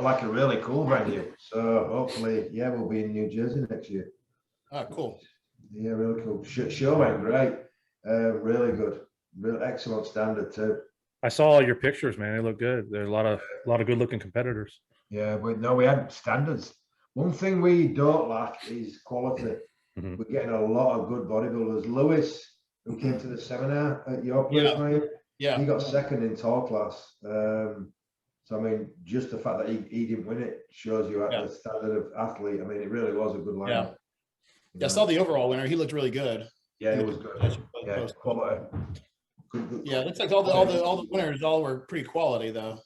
like a really cool venue. So hopefully, yeah, we'll be in New Jersey next year. Oh, cool. Yeah, really cool. Show went great. Really good. Real excellent standard too. I saw all your pictures, man. They look good. There's a lot of good looking competitors. Yeah, but no, we had standards. One thing we don't lack is quality. Mhm. We're getting a lot of good bodybuilders. Lewis, who came to the seminar at your place, mate, he got second in tall class. So I mean, just the fact that he didn't win it shows you at the standard of athlete. I mean, it really was a good lineup. Yeah, I saw the overall winner. He looked really good. Yeah, it was good. Yeah, quality. Good. Yeah, it looks like all the winners all were pretty quality though.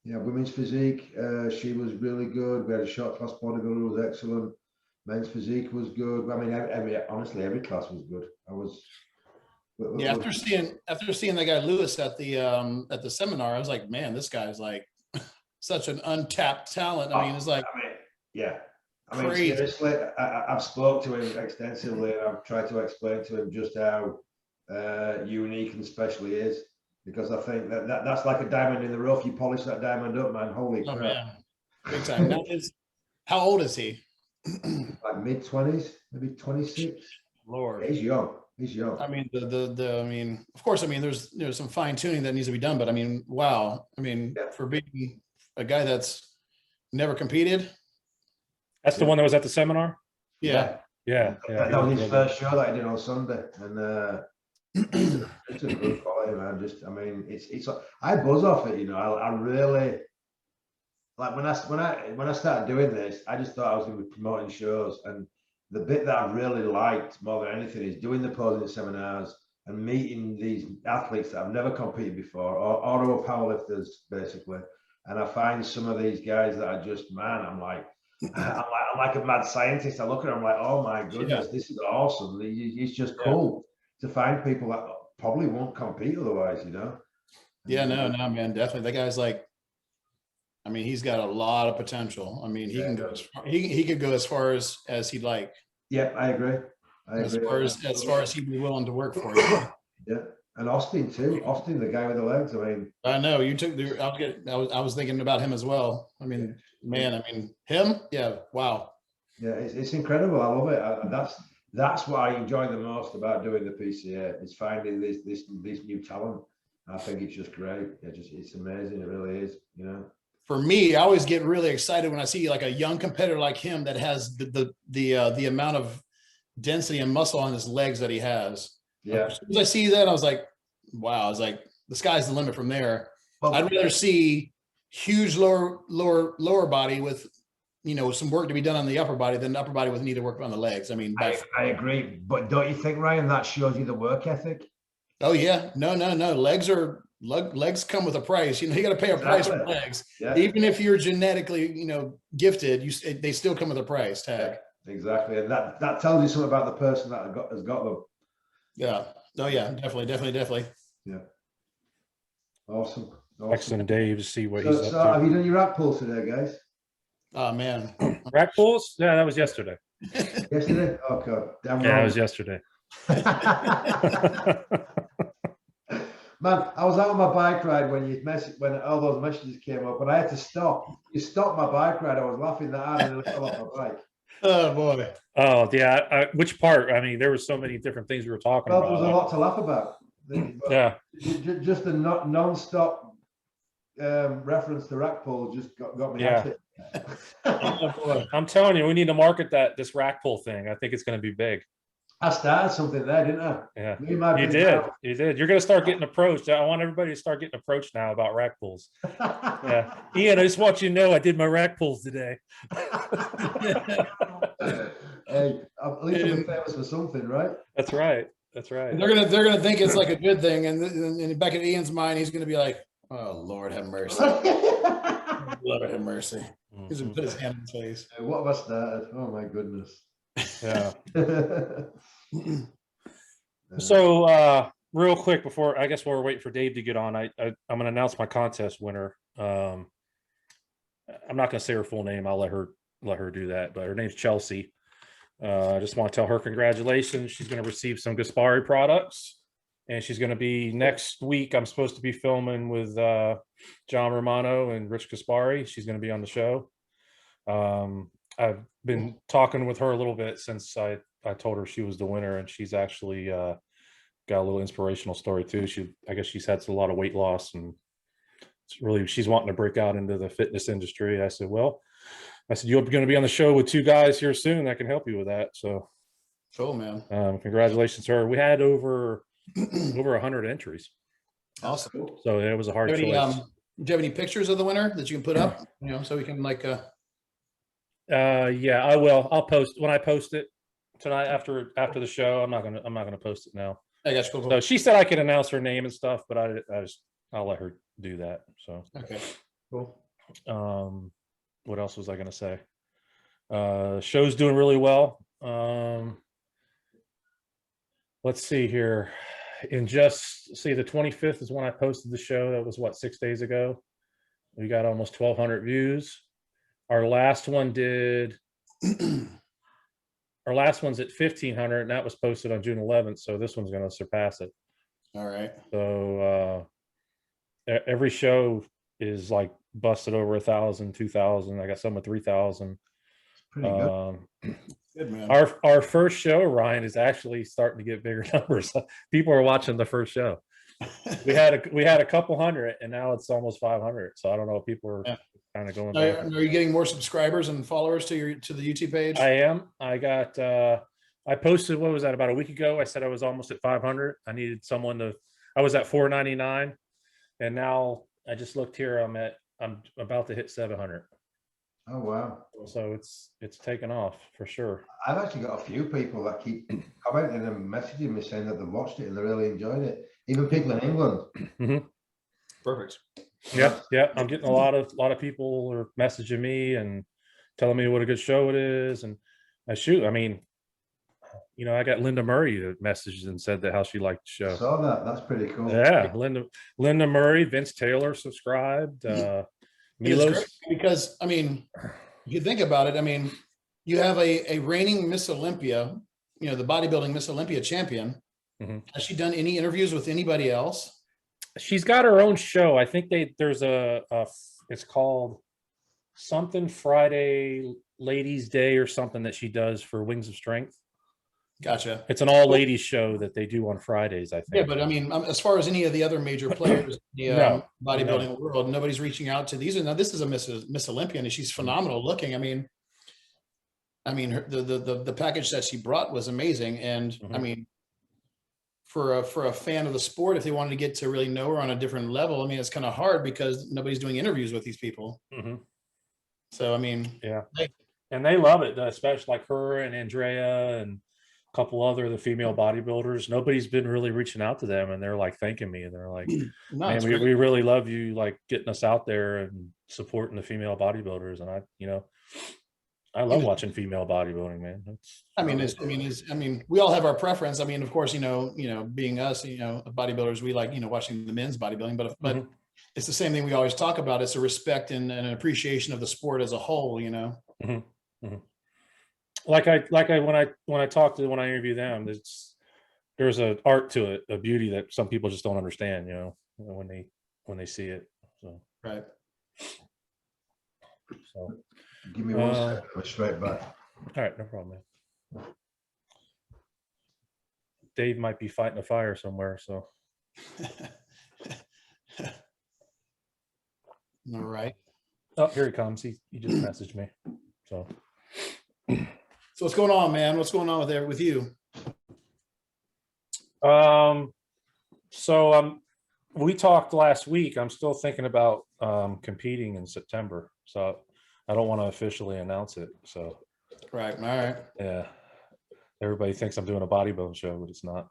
Yeah, women's physique, she was really good. We had a short class bodybuilder who was excellent. Men's physique was good. I mean, honestly, every class was good. After seeing that guy Lewis at the seminar, I was like, man, this guy's like such an untapped talent. I mean, it's like, I mean, seriously, I've spoke to him extensively, and I've tried to explain to him just how unique and special he is, because I think that's like a diamond in the rough. You polish that diamond up, man. Holy crap! Man. Big time. Now how old is he? Like mid-20s, maybe 26. Lord, he's young. He's young. I mean, I mean, of course, I mean, there's some fine tuning that needs to be done, but I mean, wow. I mean, for being a guy that's never competed. That's the one that was at the seminar? Yeah. That was his first show that I did on Sunday. And it's a good quality, man. Just, I mean, it's I buzz off it, you know. I really like when I started doing this, I just thought I was going to be promoting shows, and the bit that I've really liked more than anything is doing the posing seminars and meeting these athletes that I've never competed before, or who are powerlifters basically. And I find some of these guys that are just, man, I'm like a mad scientist. I look at them, I'm like, oh my goodness, this is awesome. It's just cool to find people that probably won't compete otherwise, you know? Yeah, no, man, definitely. That guy's like, I mean, he's got a lot of potential. I mean, he can go he could go as far as he'd like. Yeah, I agree. As far as he'd be willing to work for you. Yeah. And Austin too. Austin, the guy with the legs. I mean, I know you took I was thinking about him as well. I mean, man, I mean him. Yeah. Wow. Yeah, it's incredible. I love it. That's what I enjoy the most about doing the PCA, is finding this new talent. I think it's just great. It's amazing. It really is. You know. For me, I always get really excited when I see like a young competitor like him that has the amount of density and muscle on his legs that he has. Yeah. As soon as I see that, I was like, wow, I was like, the sky's the limit from there. Well, I'd rather see huge lower body with, you know, some work to be done on the upper body than the upper body with need to work on the legs. I mean, I agree. But don't you think, Ryan, that shows you the work ethic? Oh yeah. No. Legs come with a price. You know, you got to pay a price for legs. Yeah. Even if you're genetically, you know, gifted, they still come with a price tag. Yeah, exactly. And that tells you something about the person that has got them. Yeah. Oh yeah, definitely. Yeah. Awesome. Excellent, Dave, to see what he's up to. So have you done your rack pulls today, guys? Oh man. Rack pulls? Yeah, that was yesterday. Yesterday? Oh god. Damn yeah, it was yesterday. Man, I was out on my bike ride when all those messages came up, and I had to stop. You stopped my bike ride. I was laughing that hard and I fell off my bike. Oh boy. Oh yeah. Which part? I mean, there were so many different things we were talking about. There was a lot to laugh about. Yeah. Just the non-stop reference to rack pull just got me at it. I'm telling you, we need to market this rack pull thing. I think it's going to be big. I started something there, didn't I? Yeah, you did. You did. You're going to start getting approached. I want everybody to start getting approached now about rack pulls. Yeah, Ian, I just want you to know I did my rack pulls today. Hey, at least I'm famous for something, right? That's right. That's right. They're gonna think it's like a good thing, and back in Ian's mind, he's gonna be like, "Oh Lord, have mercy, Lord have mercy." He's gonna put his hand in his face. What have I started? Oh my goodness. Yeah. So real quick before, I guess while we're waiting for Dave to get on, I'm going to announce my contest winner. I'm not going to say her full name. I'll let her do that, but her name's Chelsea. I just want to tell her congratulations. She's going to receive some Gaspari products, and she's going to be next week. I'm supposed to be filming with John Romano and Rich Kaspari. She's going to be on the show. I've been talking with her a little bit since I told her she was the winner, and she's actually got a little inspirational story too. I guess she's had a lot of weight loss, and she's wanting to break out into the fitness industry. I said, you're going to be on the show with two guys here soon that can help you with that. So cool, man. Congratulations to her. We had over 100 entries. Awesome. So it was a hard choice. Do you have any pictures of the winner that you can put up, so we can yeah, I will. I'll post when I post it tonight after the show. I'm not gonna post it now. I got you. Cool. So she said I could announce her name and stuff, but I'll let her do that. So okay, cool. What else was I gonna say? Show's doing really well. Let's see here. The 25th is when I posted the show. That was 6 days ago. We got almost 1,200 views. Our last one's at 1,500, and that was posted on June 11th. So this one's going to surpass it. All right. So every show is like busted over 1,000, 2,000. I got some with 3,000. Pretty good. Good, man. Our first show, Ryan, is actually starting to get bigger numbers. People are watching the first show. We had a couple hundred, and now it's almost 500. So I don't know if people are kind of going back. Are you getting more subscribers and followers to the YouTube page? I am. I got. I posted, what was that, about a week ago? I said I was almost at 500. I needed someone to. I was at 499, and now I just looked here. I'm about to hit 700. Oh wow! So it's taken off for sure. I've actually got a few people that keep commenting and messaging me saying that they watched it and they really enjoyed it. Even people in England. Mm-hmm. Perfect. Yeah. I'm getting a lot of people are messaging me and telling me what a good show it is. And I got Linda Murray that messaged and said that how she liked the show. I saw that. That's pretty cool. Yeah, Linda Murray, Vince Taylor subscribed. Milos. Because you think about it. You have a reigning Miss Olympia, the bodybuilding Miss Olympia champion. Mm-hmm. Has she done any interviews with anybody else? She's got her own show. I think there's it's called something Friday Ladies Day or something that she does for Wings of Strength. Gotcha. It's an all ladies show that they do on Fridays, I think. Yeah, but as far as any of the other major players in the bodybuilding world, nobody's reaching out to these. Now this is a Miss Olympia, and she's phenomenal looking. The package that she brought was amazing, and mm-hmm. For a fan of the sport, if they wanted to get to really know her on a different level, it's kind of hard because nobody's doing interviews with these people. Mm-hmm. So yeah, and they love it, especially like her and Andrea and a couple other the female bodybuilders. Nobody's been really reaching out to them, and they're like thanking me, and they're like, "Man, we really love you, like getting us out there and supporting the female bodybuilders." And I love watching female bodybuilding, man. We all have our preference. Of course, being us, bodybuilders, we like, watching the men's bodybuilding, but mm-hmm. It's the same thing we always talk about. It's a respect and an appreciation of the sport as a whole, Mm-hmm. Mm-hmm. When I interview them, there's an art to it, a beauty that some people just don't understand, when they see it. So right. So give me 1 second. I'll straight back. All right, no problem, man. Dave might be fighting a fire somewhere, so. All right. Oh, here he comes. He just messaged me. So what's going on, man? What's going on with you? We talked last week. I'm still thinking about competing in September, so I don't want to officially announce it. So right, all right. Yeah, everybody thinks I'm doing a bodybuilding show, but it's not.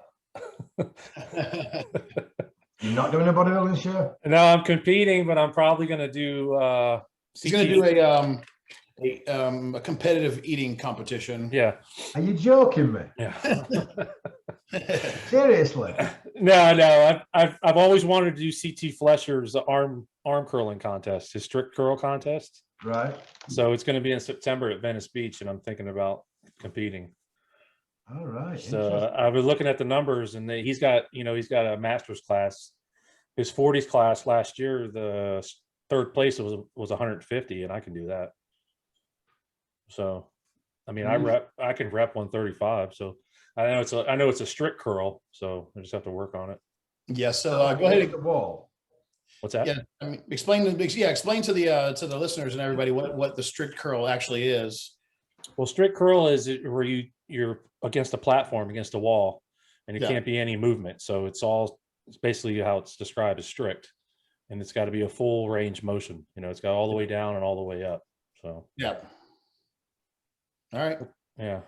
You're not doing a bodybuilding show? No, I'm competing, but I'm probably going to do. He's going to do a competitive eating competition. Yeah. Are you joking me? Yeah. Seriously? No. I've always wanted to do CT Flesher's arm curling contest, his strict curl contest. Right. So it's going to be in September at Venice Beach, and I'm thinking about competing. All right. So I was looking at the numbers, and he's got a master's class. His 40s class last year, the third place was 150, and I can do that. So, I mean, I can rep 135. So I know it's a strict curl. So I just have to work on it. Yeah. So go ahead. The wall. What's that? Yeah. I mean, explain to the listeners and everybody what the strict curl actually is. Well, strict curl is where you're against a platform, against a wall, and it can't be any movement. So it's basically how it's described as strict, and it's got to be a full range motion. It's got all the way down and all the way up. So yeah. All right. Yeah.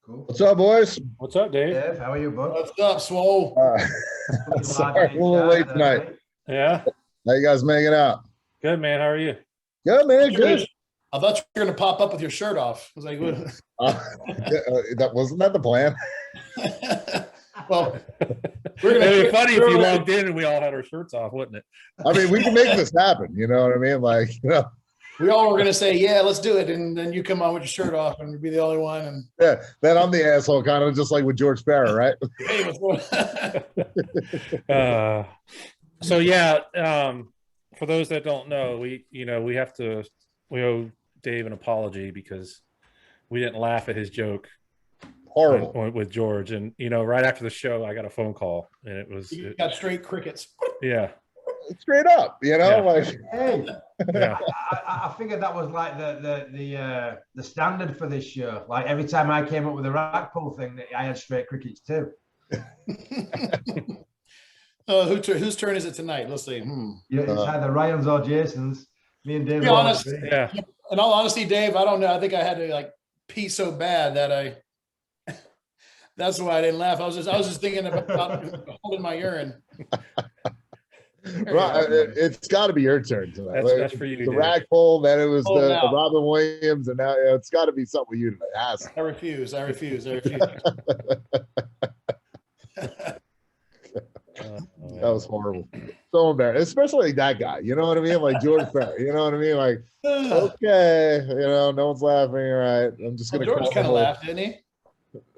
Cool. What's up, boys? What's up, Dave? Dave, how are you, bud? What's up, Swole? Sorry, a little late tonight. Yeah. How you guys making out? Good, man. How are you? Good, man. Good. I thought you were going to pop up with your shirt off. I was like, that wasn't that the plan? well, it'd be funny if you logged in and we all had our shirts off, wouldn't it? I mean, we can make this happen. You know what I mean? Like, we all were going to say, yeah, let's do it. And then you come on with your shirt off and be the only one. And yeah, then I'm the asshole, kind of just like with George Sparrow, right? So yeah, for those that don't know, we owe Dave an apology because we didn't laugh at his joke. Horrible. With George, and right after the show, I got a phone call, and you got straight crickets. Yeah, straight up, like. Hey, yeah. I figured that was like the standard for this show. Like every time I came up with a rack pull thing, I had straight crickets too. Whose turn is it tonight? Let's see. Yeah, it's either Ryan's or Jason's. Me and Dave. To be honest, yeah. In all honesty, Dave, I don't know. I think I had to like pee so bad that that's why I didn't laugh. I was just thinking about holding my urine. Right, it's got to be your turn tonight. That's for you. The rack pull, then it was the no. Robin Williams, and now it's got to be something with you tonight. I refuse. That was horrible. So embarrassing, especially like that guy. You know what I mean? Like George Sparrow. You know what I mean? Like, okay, no one's laughing. All right, I'm just gonna. George kind of laughed, didn't he?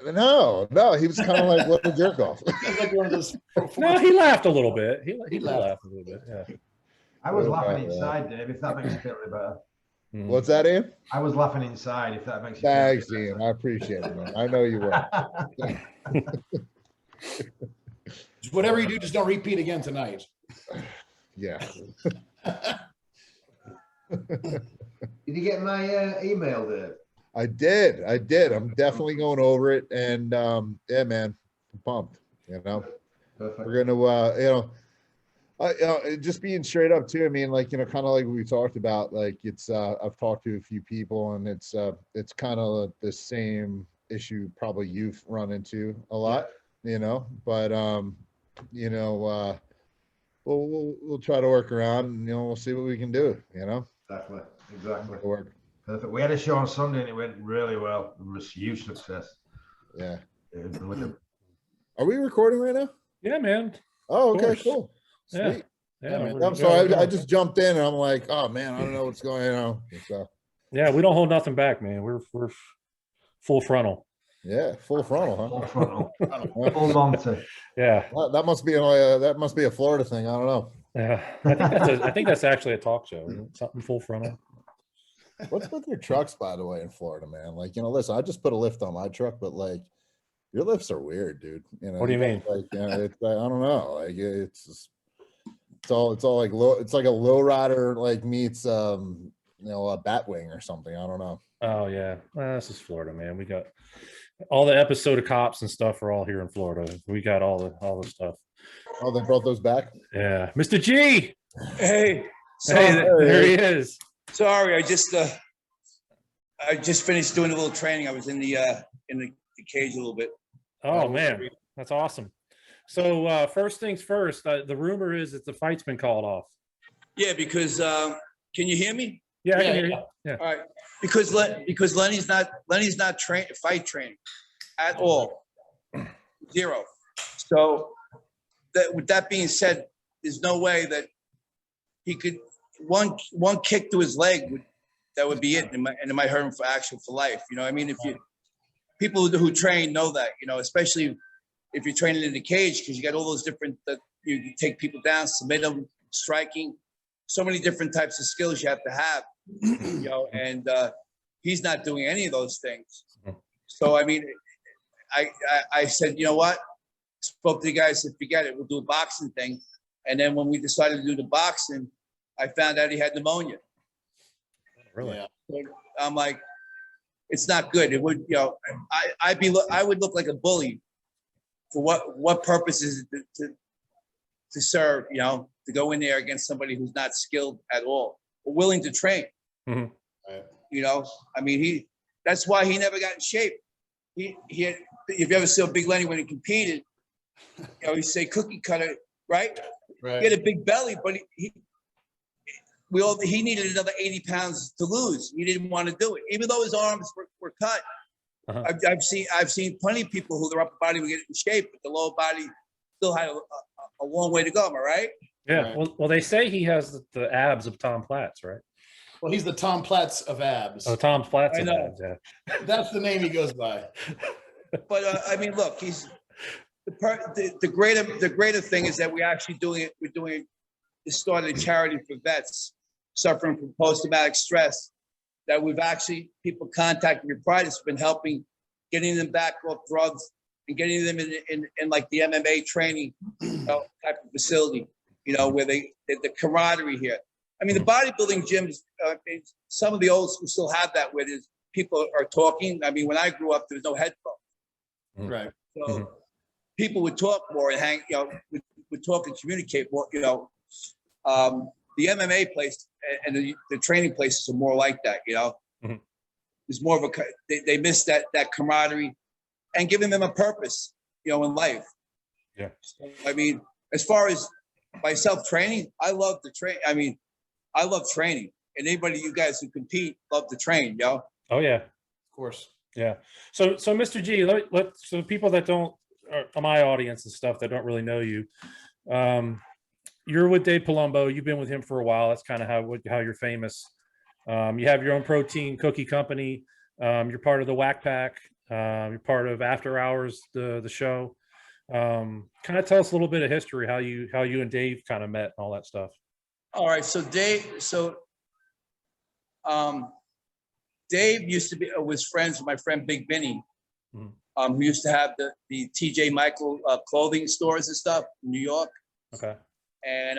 No, he was kind of like what a jerk off. Like one of those. No, he laughed a little bit. He laughed a little bit. Yeah. I was laughing inside, Dave. If that makes you feel any better. What's that, Ian? I was laughing inside. If that makes you. Thanks, Ian. I appreciate it, man. I know you will. Whatever you do, just don't repeat again tonight. Yeah. Did you get my email, Dave? I did. I'm definitely going over it, and yeah, man, I'm pumped. Perfect. We're gonna, just being straight up too. I mean, like kind of like we talked about. Like it's, I've talked to a few people, and it's kind of the same issue probably you've run into a lot. But we'll try to work around, and we'll see what we can do. Exactly. Work. Perfect. We had a show on Sunday and it went really well. It was a huge success. Yeah. Brilliant. Are we recording right now? Yeah, man. Oh, okay, cool. Sweet. Yeah. I'm sorry. I just jumped in and I'm like, oh man, I don't know what's going on. So. Yeah, we don't hold nothing back, man. We're full frontal. Yeah, full frontal, huh? Full frontal. Full Monty. Yeah. Well, that must be a Florida thing. I don't know. Yeah. I think that's actually a talk show. Something full frontal. What's with your trucks, by the way, in Florida, man? Like, listen, I just put a lift on my truck, but like, your lifts are weird, dude. What do you mean? Like, it's I don't know. Like, it's all like low. It's like a low rider, like meets a Batwing or something. I don't know. Oh yeah, well, this is Florida, man. We got all the episode of Cops and stuff are all here in Florida. We got all the stuff. Oh, they brought those back. Yeah, Mr. G. Hey, there he is. Sorry, I just finished doing a little training. I was in the cage a little bit. Oh man, that's awesome. So first things first, the rumor is that the fight's been called off. Yeah, because can you hear me? Yeah, I can hear you. Yeah. All right, because Lenny's not fight training at all, 0. So with that being said, there's no way that he could one kick to his leg that would be it, and it might hurt him for life. You know what I mean? people who train know that, you know, especially if you're training in the cage, because you got all those different, you take people down, submit them, striking, so many different types of skills you have to have, you know, and he's not doing any of those things. So, I mean, I said, you know what? Spoke to the guy, said, forget it, we'll do a boxing thing. And then when we decided to do the boxing, I found out he had pneumonia. Really? Yeah. So I'm like, it's not good. It would, you know, I would look like a bully. For what purpose is it to serve, you know, to go in there against somebody who's not skilled at all, or willing to train. Mhm. Right. You know, I mean, that's why he never got in shape. He had, if you ever saw Big Lenny when he competed, you know, he say cookie cutter, right? Right. He had a big belly, but he needed another 80 pounds to lose. He didn't want to do it, even though his arms were cut. Uh-huh. I've seen plenty of people who their upper body would get in shape, but the lower body still had a long way to go. Am I right? Yeah. Right. Well, they say he has the abs of Tom Platz, right? Well, he's the Tom Platz of abs. Oh, Tom Platz I of know. abs. Yeah. That's the name he goes by. But I mean, look, he's the greater thing is that we're actually doing it. We're doing it. Started a charity for vets suffering from post-traumatic stress. That we've actually, people contacting me prior has been helping getting them back off drugs and getting them in like the MMA training type of facility, you know, where the camaraderie here. I mean, the bodybuilding gyms, some of the old schools still have that where there's people are talking. I mean, when I grew up, there was no headphones. Right. So people would talk more and hang, you know, would talk and communicate more, you know. The MMA place and the training places are more like that, you know. Mhm. There's more of they miss that camaraderie and giving them a purpose, you know, in life. Yeah. So, I mean, as far as myself training, I love to train. I mean, I love training, and anybody you guys who compete love to train, you know. Oh yeah. Of course. Yeah. So Mr. G, so people that don't, my audience and stuff that don't really know you, you're with Dave Palumbo. You've been with him for a while. That's kind of how you're famous. You have your own protein cookie company. You're part of the Whack Pack. You're part of After Hours, the show. Kind of tell us a little bit of history, how you and Dave kind of met and all that stuff. All right, so Dave used to be was friends with my friend Big Vinny, who used to have the TJ Michael clothing stores and stuff in New York. Okay. And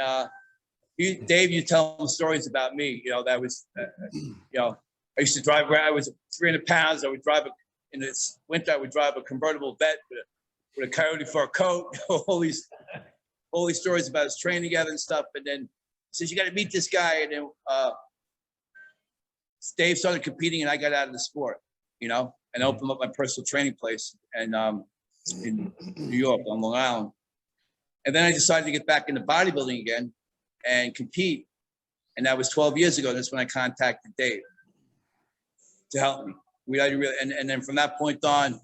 Dave, you tell him stories about me. You know, that was, you know, I used to drive around. I was 300 pounds. I would drive in this winter. I would drive a convertible vet with a coyote fur coat. all these stories about us training together and stuff. And then he says, you got to meet this guy. And then Dave started competing, and I got out of the sport. You know, and opened up my personal training place and in New York on Long Island. And then I decided to get back into bodybuilding again and compete. And that was 12 years ago. That's when I contacted Dave to help me. And then from that point on,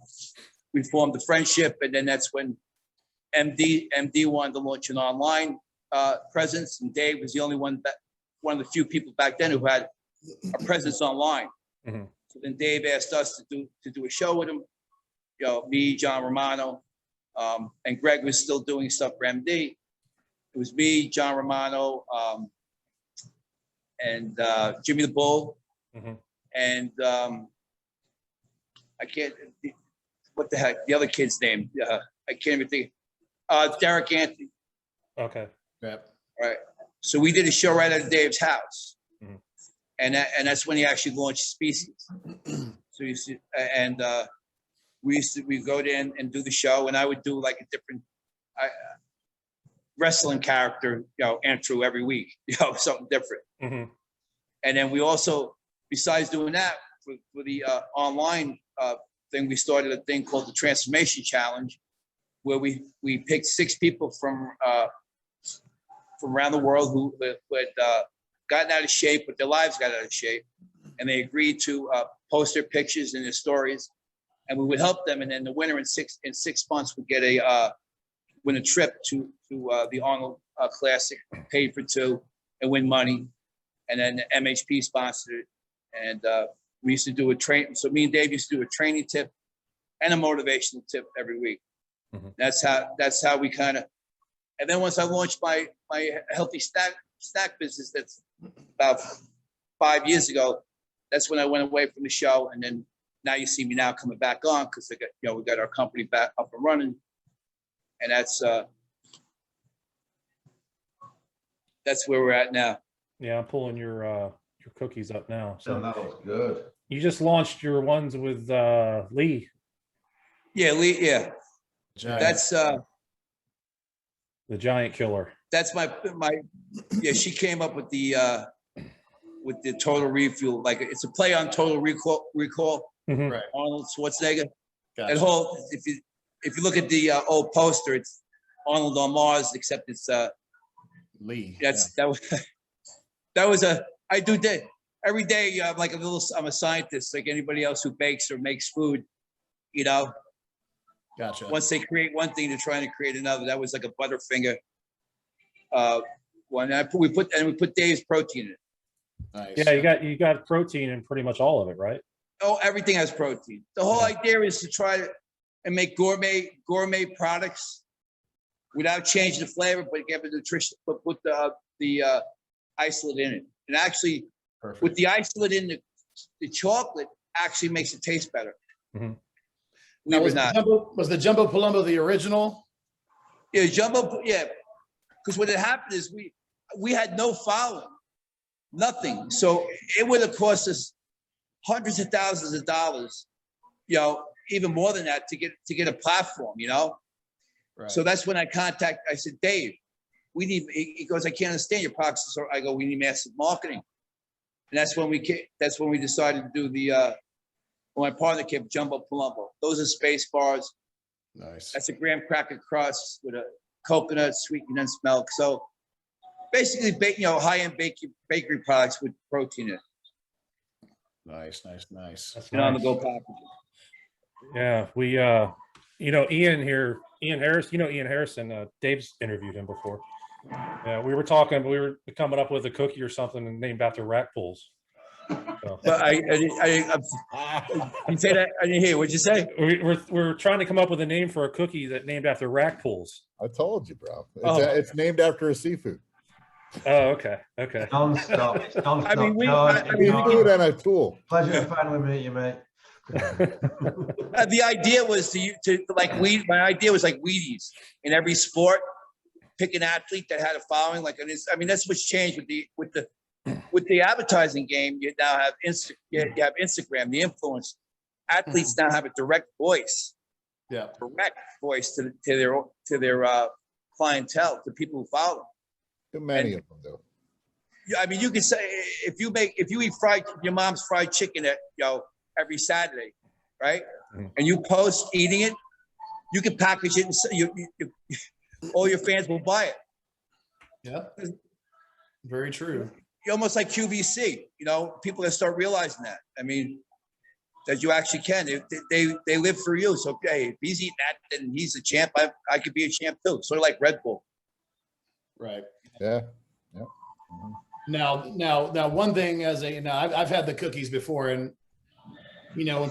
we formed a friendship. And then that's when MD wanted to launch an online presence. And Dave was the only one of the few people back then who had a presence online. Mm-hmm. So then Dave asked us to do a show with him. You know, me, John Romano, and Greg was still doing stuff for MD. It was me, John Romano, and Jimmy the Bull, and I can't. What the heck? The other kid's name? I can't even think. Derek Anthony. Okay. Yep. Right. So we did a show right at Dave's house, Mhm. and that's when he actually launched Species. So you see, and we go there and do the show, and I would do like a different wrestling character, you know, Andrew every week, you know, something different. Mm-hmm. And then we also, besides doing that for the online thing, we started a thing called the Transformation Challenge, where we picked 6 people from around the world who had gotten out of shape, but their lives got out of shape, and they agreed to post their pictures and their stories, and we would help them. And then the winner in 6 months would get win a trip to the Arnold Classic, paid for 2, and win money. And then the MHP sponsored it, and we used to do a train. So me and Dave used to do a training tip and a motivational tip every week. Mhm. That's how we kind of. And then once I launched my healthy snack business, that's about 5 years ago. That's when I went away from the show, and then now you see me now coming back on because we got our company back up and running, and that's where we're at now. Yeah, I'm pulling your cookies up now. So So that was good. you just launched your ones with Lee, Yeah, Lee. Yeah, Giant. that's the giant killer. that's my. Yeah, she came up with the Total Refuel. Like it's a play on Total Recall. Mhm. Right. Arnold Schwarzenegger. Gotcha. That whole, if you look at the old poster, it's Arnold on Mars, except it's Lee. that was I do that every day. I'm a scientist like anybody else who bakes or makes food. Gotcha. Once they create one thing, they're trying to create another. That was like a Butterfinger one. We put Dave's protein in it. Nice. Yeah, you got protein in pretty much all of it, right? Oh, everything has protein. The whole idea is to try to and make gourmet products without changing the flavor, but get the nutrition, but put the isolate in it. And actually, Perfect. with the isolate in the chocolate, actually makes it taste better. Mhm. Now, was the Jumbo Palumbo the original? Yeah, jumbo. Yeah, because what had happened is we had no following, nothing. So it would have cost us hundreds of thousands of dollars, even more than that to get a platform, Right. So that's when I said, Dave, he goes, I can't understand your products. So I go, we need massive marketing. And that's when we decided to do my partner came, Jumbo Palumbo. Those are space bars. Nice. That's a graham cracker crust with a coconut, sweet condensed milk. So basically, high-end bakery products with protein in it. Nice. That's On the nice. go packaging. Yeah, we Ian Harris, Ian Harrison, Dave's interviewed him before. Yeah, we were coming up with a cookie or something named after rat pools. So, But I didn't say that. I didn't hear. What'd you say? we're trying to come up with a name for a cookie that named after rat pools. I told you, bro. Oh. It's named after a seafood. Oh, okay. Non-stop. It's non-stop. I mean, Seafood and a tool. Pleasure to finally meet you, mate. The idea was to like weed. My idea was like Wheaties in every sport. Pick an athlete that had a following. That's what's changed with the advertising game. You now have you have Instagram, the influence. Athletes now have a direct voice. Yeah. Direct voice to their clientele, to people who follow them. Too many of them do. I mean, you can say if you eat your mom's fried chicken every Saturday, right? Mhm. And you post eating it, you can package it and all your fans will buy it. Yeah. Very true. You're almost like QVC, people that start realizing that. I mean, that you actually can. They live for you. So hey, if he's eating that, then he's a champ. I could be a champ too. Sort of like Red Bull. Right. Yeah. Now, one thing I've had the cookies before, and when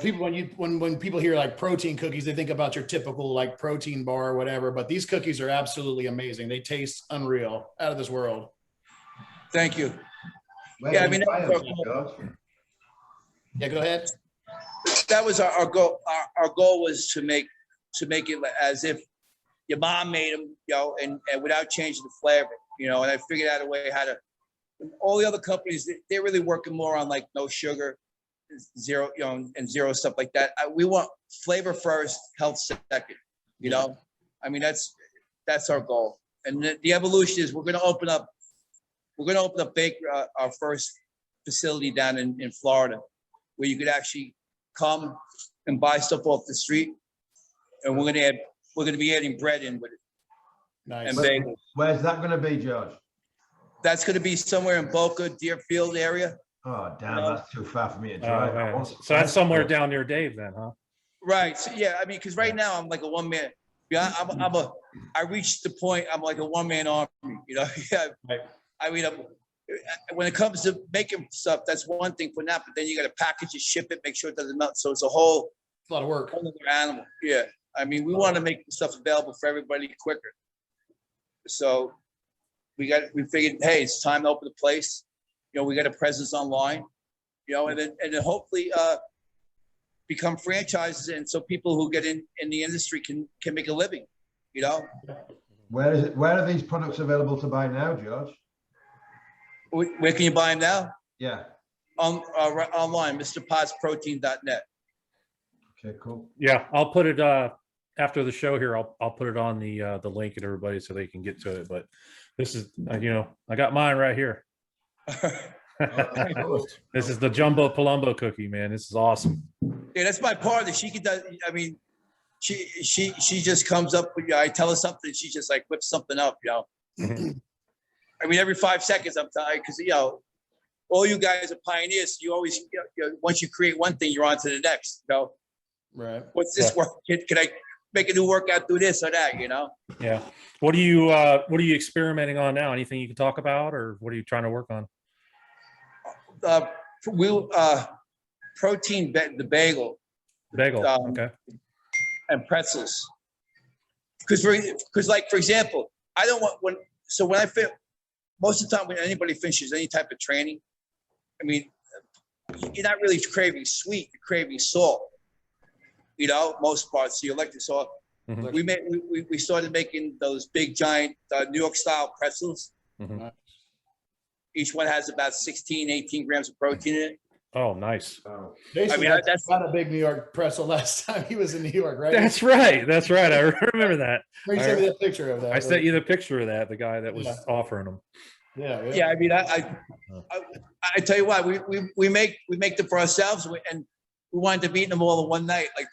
people hear like protein cookies, they think about your typical like protein bar or whatever. But these cookies are absolutely amazing. They taste unreal, out of this world. Thank you. Where Yeah, did you buy them, George? Yeah, go ahead. That was our goal. Our goal was to make it as if your mom made them, and without changing the flavor, and I figured out a way how to. All the other companies, they're really working more on like no sugar, zero, and zero stuff like that. We want flavor first, health second. I mean that's our goal. And the evolution is we're going to open up our first facility down in Florida, where you could actually come and buy stuff off the street, and we're going to be adding bread in with it. Nice. And bagels. Where's that going to be, George? That's going to be somewhere in Boca, Deerfield area. Oh, damn, that's too far for me to Oh, drive. man. So that's somewhere down near Dave then, huh? Right. So, yeah. I mean, because right now I'm like a one man. Yeah. I reached the point. I'm like a one man army. Yeah. Right. I mean, when it comes to making stuff, that's one thing for now. But then you got to package it, ship it, make sure it doesn't melt. So it's a whole It's a lot of work. whole other animal. Yeah. I mean, we want to make stuff available for everybody quicker. So we figured, hey, it's time to open the place. You know, we got a presence online, you know, and then hopefully become franchises. And so people who get in the industry can make a living, you know. Where are these products available to buy now, George? Where can you buy them now? Yeah. Online, MrPottsProtein.net. Okay, cool. Yeah, I'll put it after the show here. I'll put it on the link and everybody so they can get to it. But this is you know, I got mine right here. This is the Jumbo Palumbo cookie, man. This is awesome. Yeah, that's my partner. She could. I mean, she just comes up with. I tell her something, she just like whips something up. You know. I mean, every 5 seconds I'm telling, because you know, all you guys are pioneers. So you always, you know, once you create one thing, you're on to the next. You know. Right. What's this work? Can I make a new workout? Do this or that? You know. Yeah. What are you experimenting on now? Anything you can talk about, or what are you trying to work on? Protein, the bagel. Bagel. Okay. And pretzels. Because like, for example, I don't want when I fit, most of the time when anybody finishes any type of training, I mean, you're not really craving sweet, you're craving salt. You know, most parts. So you like the salt. Mm-hmm. We started making those big giant New York style pretzels. Mm-hmm. Each one has about 16, 18 grams of protein in it. Oh, nice. Jason, I mean, that's not a big New York pretzel last time he was in New York, right? That's right. That's right. I remember that. You sent me that picture of that. I sent you the picture of that, the guy that was offering them. Yeah. I mean, I tell you what, we make them for ourselves, and we wanted to eat them all in one night. Like,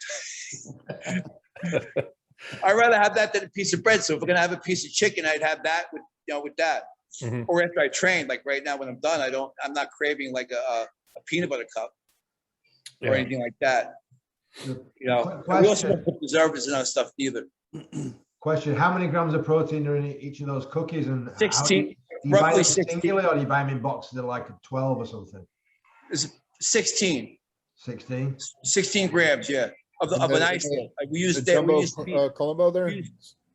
I'd rather have that than a piece of bread. So if we're gonna have a piece of chicken, I'd have that with that. Mm-hmm. Or after I train, like right now when I'm done, I'm not craving like a peanut butter cup or anything like that. You know, we also don't put preservatives in our stuff either. Question: how many grams of protein are in each of those cookies? And 16, roughly 16. Singular, or do you buy them in boxes that are like 12 or something? It's 16. 16. 16 grams, yeah, of an ice. We use the jumbo Colombo there.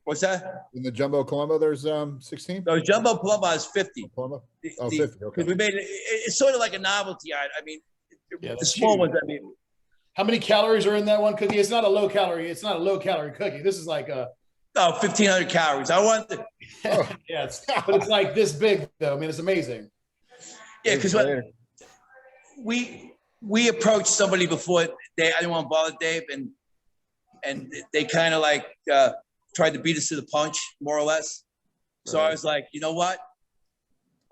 What's that? In the jumbo Colombo, there's 16. No, jumbo Palumbo is 50. Colombo? Oh, 50. Okay. We made it. It's sort of like a novelty item. I mean, the small huge. ones. I mean, how many calories are in that one cookie? It's not a low calorie. It's not a low calorie cookie. This is like a 1,500 calories. I want the. Yeah, but it's like this big though. I mean, it's amazing. Yeah, because we approached somebody before. I didn't want to bother Dave, and they kind of like tried to beat us to the punch, more or less. So I was like, you know what?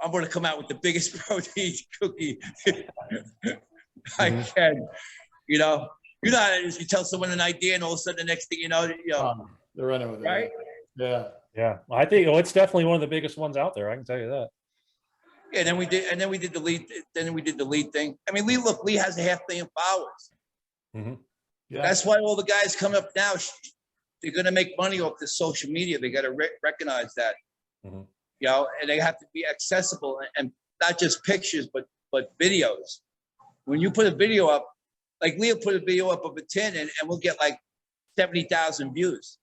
I'm going to come out with the biggest protein cookie I can. You know how it is. You tell someone an idea, and all of a sudden, the next thing you know, they're running with it, right? Yeah. Yeah, I think it's definitely one of the biggest ones out there. I can tell you that. Yeah, and then we did the lead. Then we did the lead thing. I mean, Lee has 500,000 followers. Mm-hmm. Yeah. That's why all the guys coming up now, they're going to make money off the social media. They got to recognize that, Mm-hmm. you know, and they have to be accessible and not just pictures, but videos. When you put a video up, like Leo put a video up of a tin, and we'll get like 70,000 views.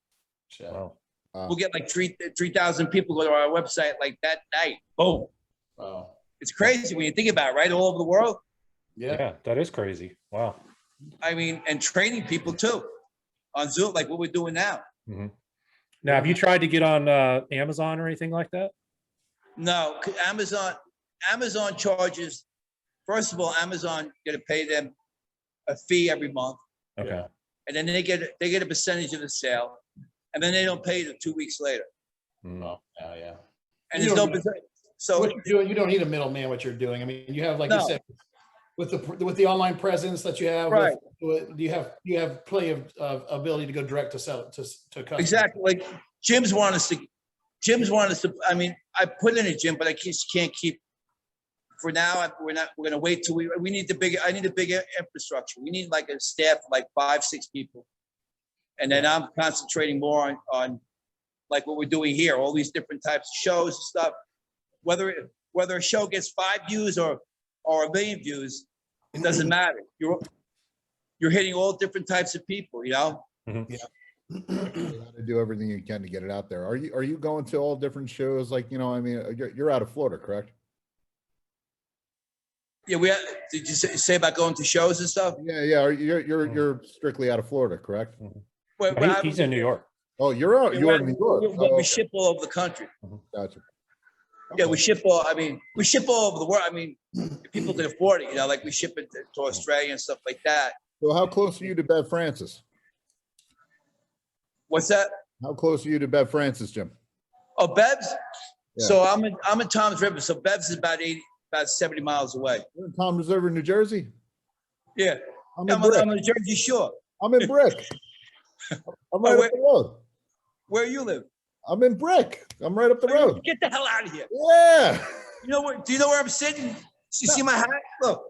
Wow. We'll get like 3,000 people go to our website like that night. Boom. Wow. It's crazy when you think about it, right? All over the world. Yeah, that is crazy. Wow. I mean, and training people too on Zoom, like what we're doing now. Mm-hmm. Now, have you tried to get on Amazon or anything like that? No, Amazon charges. First of all, Amazon got to pay them a fee every month. Okay. And then they get a percentage of the sale, and then they don't pay you 2 weeks later. Mm. Oh, yeah. And there's no so what you're doing, you don't need a middleman. What you're doing, I mean, you have, like you said, with the online presence that you have, right? You have plenty of ability to go direct to sell it to customers. Exactly. Like gyms want us to. I mean, I put in a gym, but I just can't keep. For now, we're going to wait till we need I need a bigger infrastructure. We need like a staff of like 5-6 people. And then I'm concentrating more on like what we're doing here, all these different types of shows and stuff. Whether a show gets 5 views or 1 million views, it doesn't matter. You're you're hitting all different types of people, you know? You gotta do everything you can to get it out there. Are you going to all different shows? Like, you know, I mean, you're out of Florida, correct? Yeah, did you say about going to shows and stuff? Yeah. You're strictly out of Florida, correct? He's in New York. Oh, you're in New York. But Oh, we ship all over the country. gotcha. Yeah, we ship all over the world. I mean, if people can afford it, you know, like we ship it to Australia and stuff like that. So how close are you to Bev Francis? What's that? How close are you to Bev Francis, Jim? Oh, Bev's? Yeah. So I'm in Tom's River. So Bev's is about 70 miles away. You're in Tom's River, New Jersey? Yeah. I'm I'm on the Jersey Shore. I'm in Brick. I'm right up the road. Where you live? I'm in Brick. I'm right up the road. Get the hell out of here. Yeah. You know where? Do you know where I'm sitting? You see my hat? Look.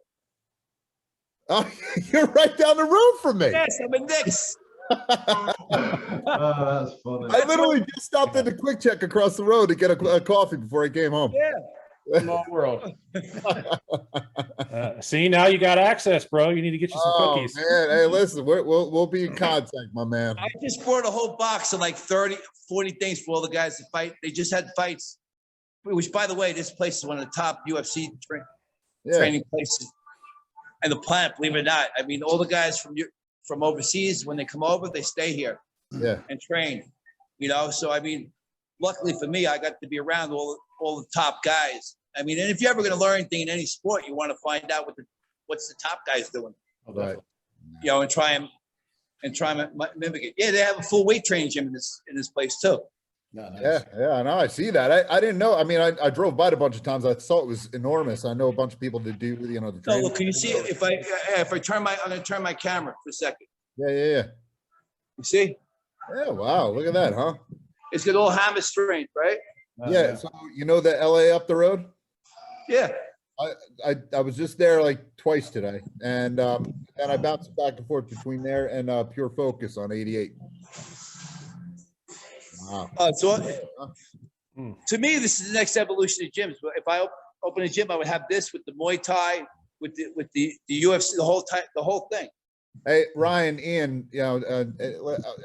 You're right down the road from me. Yes, I'm in Nick's. Oh, that's funny. I literally just stopped at the Quick Check across the road to get a coffee before I came home. Yeah. Small world. See, now you got access, bro. You need to get you some cookies. Man, hey, listen, we'll be in contact, my man. I just bought a whole box of like 30, 40 things for all the guys to fight. They just had fights. Which, by the way, this place is one of the top UFC training places in the planet, believe it or not. I mean, all the guys from overseas, when they come over, they stay here and train, you know? So, I mean, luckily for me, I got to be around all the top guys. I mean, and if you're ever going to learn anything in any sport, you want to find out what's the top guys doing, Right. you know, and try and mimic it. Yeah, they have a full weight training gym in this place too. No, nice. Yeah, I know. I see that. I didn't know. I mean, I drove by it a bunch of times. I saw it was enormous. I know a bunch of people that do, you know, the No, training. look, can you see it? If I I'm going to turn my camera for a second. Yeah. You see? Yeah, wow. Look at that, huh? It's got all hammer strength, right? Yeah. So you know the LA up the road? Yeah. I was just there like twice today, and I bounced back and forth between there and Pure Focus on 88. Wow. To me, this is the next evolution of gyms. If I open a gym, I would have this with the Muay Thai, with the UFC, the whole thing. Hey, Ryan, Ian, you know,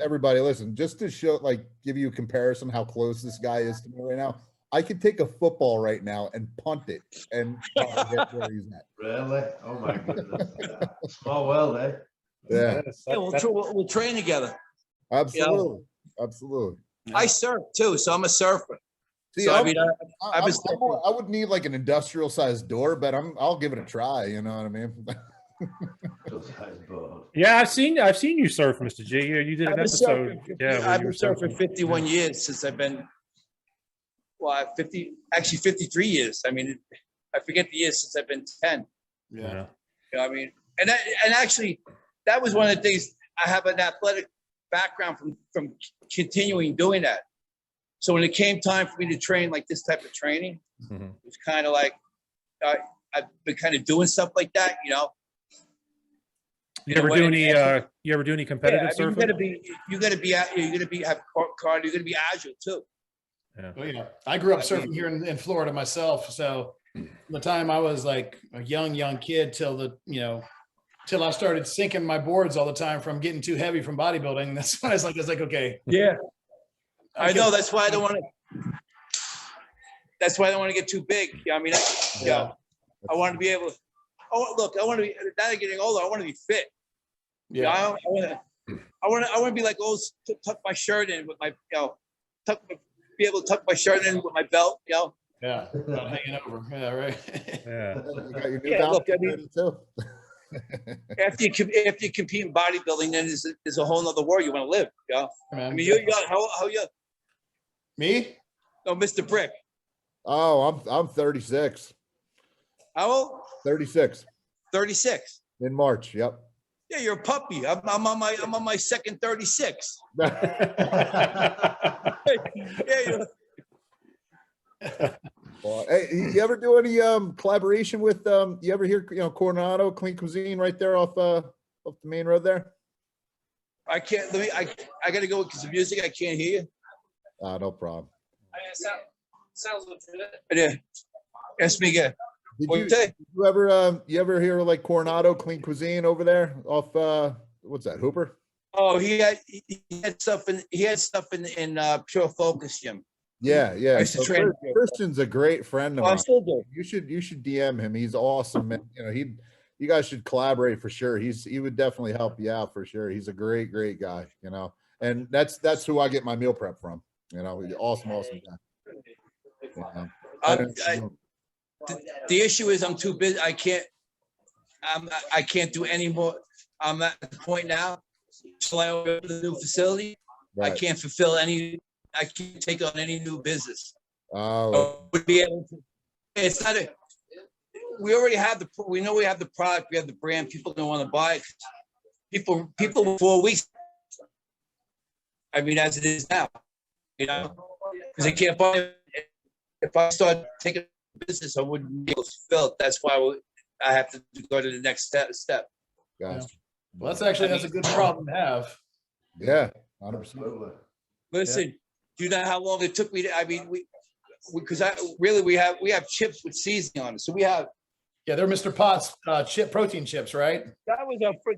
everybody listen, just to show, like, give you a comparison how close this guy is to me right now. I could take a football right now and punt it and get where he's at. Really? Oh my goodness. Small world, eh? Yeah, We'll train together. absolutely. Absolutely. I surf too, so I'm a surfer. See, So, I would need like an industrial sized door, but I'll give it a try. You know what I mean? Yeah, I've seen you surf, Mr. G. You did an episode. I've been surfing 51 years since I've been. Well, 53 years. I mean, I forget the years since I've been 10. Yeah. You know, I mean, and actually, that was one of the things. I have an athletic background from continuing doing that. So when it came time for me to train like this type of training, it was kind of like I've been kind of doing stuff like that, you know. You ever do any competitive surfing? You gotta be have cardio. You gotta be agile too. Yeah. Well, yeah, I grew up surfing here in Florida myself. So from the time I was like a young kid till I started sinking my boards all the time from getting too heavy from bodybuilding. That's when I was like, okay. Yeah. I know. That's why I don't want to get too big. You know, I mean, I want to be able to. Oh, look, I want to be. Now I'm getting older. I want to be fit. Yeah. I want to be like tuck my shirt in with my, be able to tuck my shirt in with my belt. You know. Yeah. Not hanging over. Yeah. Right. Yeah. Look, I mean, after you compete in bodybuilding, then there's a whole nother world you want to live. Yeah. I mean, you're young. How you? Me? No, Mr. Brick. Oh, I'm 36. How old? 36 36. in March. Yep. Yeah, you're a puppy. I'm on my second 36. Yeah. Well, hey, you ever do any collaboration with you ever hear Coronado Clean Cuisine right there off the main road there? I can't. I got to go because the music. I can't hear you. No problem. Sounds legit. Yeah. Ask me again. Did What'd you say? you ever hear of like Coronado Clean Cuisine over there off what's that, Hooper? Oh, he had stuff in Pure Focus, Jim. Yeah, yeah. I used to So train. Christian's a great friend of Oh, I mine. still do. You should DM him. He's awesome, man. You know, you guys should collaborate for sure. He would definitely help you out for sure. He's a great guy, you know. And that's who I get my meal prep from. You know, awesome guy. You know? The issue is I'm too busy. I can't do any more. I'm at the point now. Till I open the new facility, Right. I can't take on any new business. Oh, I would be able to. It's not a. We already have we know we have the product, we have the brand. People don't want to buy it. People 4 weeks. I mean, as it is now, you know, because they can't buy it. If I start taking business, I wouldn't be able to fill it. That's why I have to go to the next step. guys. Well, that's a good problem to have. Yeah, 100%. Absolutely. Listen, do you know how long it took me to? I mean, we have chips with seasoning on it. So we have. Yeah, they're Mr. Potts protein chips, right?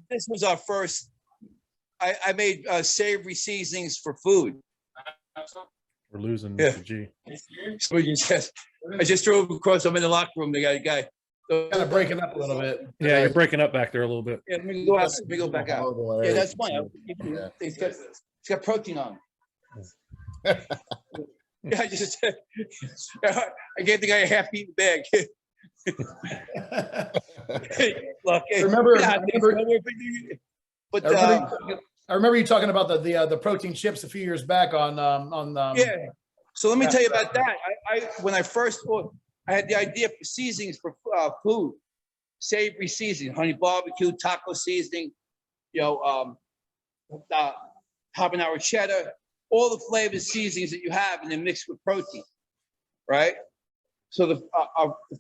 This was our first. I made savory seasonings for food. We're losing Yeah. Mr. G. So I just drove across. I'm in the locker room. They got a guy. Kind of breaking up a little bit. Yeah, you're breaking up back there a little bit. Yeah, let me go out. Let me go back out. Yeah, that's fine. Yeah. It's got protein on. Yeah, I just I gave the guy a half-eaten bag. Look, but I remember you talking about the protein chips a few years back on yeah. So let me tell you about that. When I first thought, I had the idea for seasonings for food, savory seasoning, honey barbecue, taco seasoning, you know, habanero cheddar, all the flavored seasonings that you have, and then mixed with protein, right? So the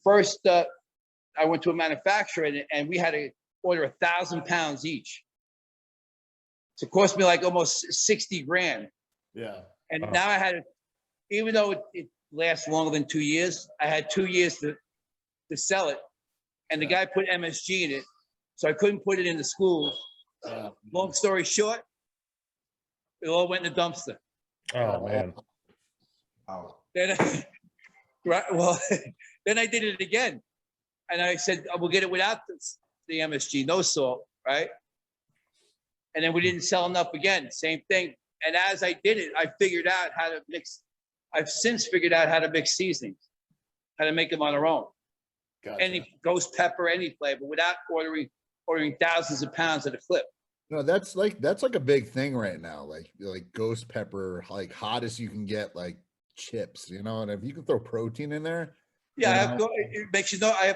first, I went to a manufacturer and we had to order 1,000 pounds each. So it cost me like almost 60 grand. Yeah. And now I had, even though it lasts longer than 2 years, I had 2 years to sell it. And the guy put MSG in it, so I couldn't put it in the school. Long story short, it all went in the dumpster. Oh man. Wow. Then, then I did it again, and I said I will get it without the MSG, no salt, right? And then we didn't sell enough again. Same thing. And as I did it, I figured out how to mix. I've since figured out how to mix seasonings, how to make them on our own. Gotcha. Any ghost pepper, any flavor, without ordering thousands of pounds at a clip. No, that's like a big thing right now. Like ghost pepper, like hottest you can get, like chips, you know. And if you can throw protein in there, yeah, I have it makes you know. I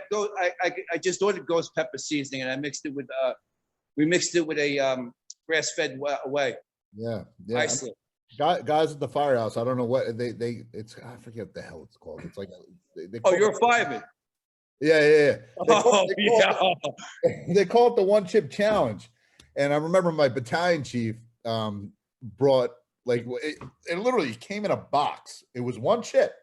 just ordered ghost pepper seasoning, and I mixed it with we mixed it with a grass-fed whey. Yeah. Isolate. Guys at the firehouse, I don't know what it's I forget what the hell it's called. It's like they Oh, you're a fireman. Yeah. Yeah. They call it the one chip challenge. And I remember my battalion chief brought like it literally came in a box. It was one chip.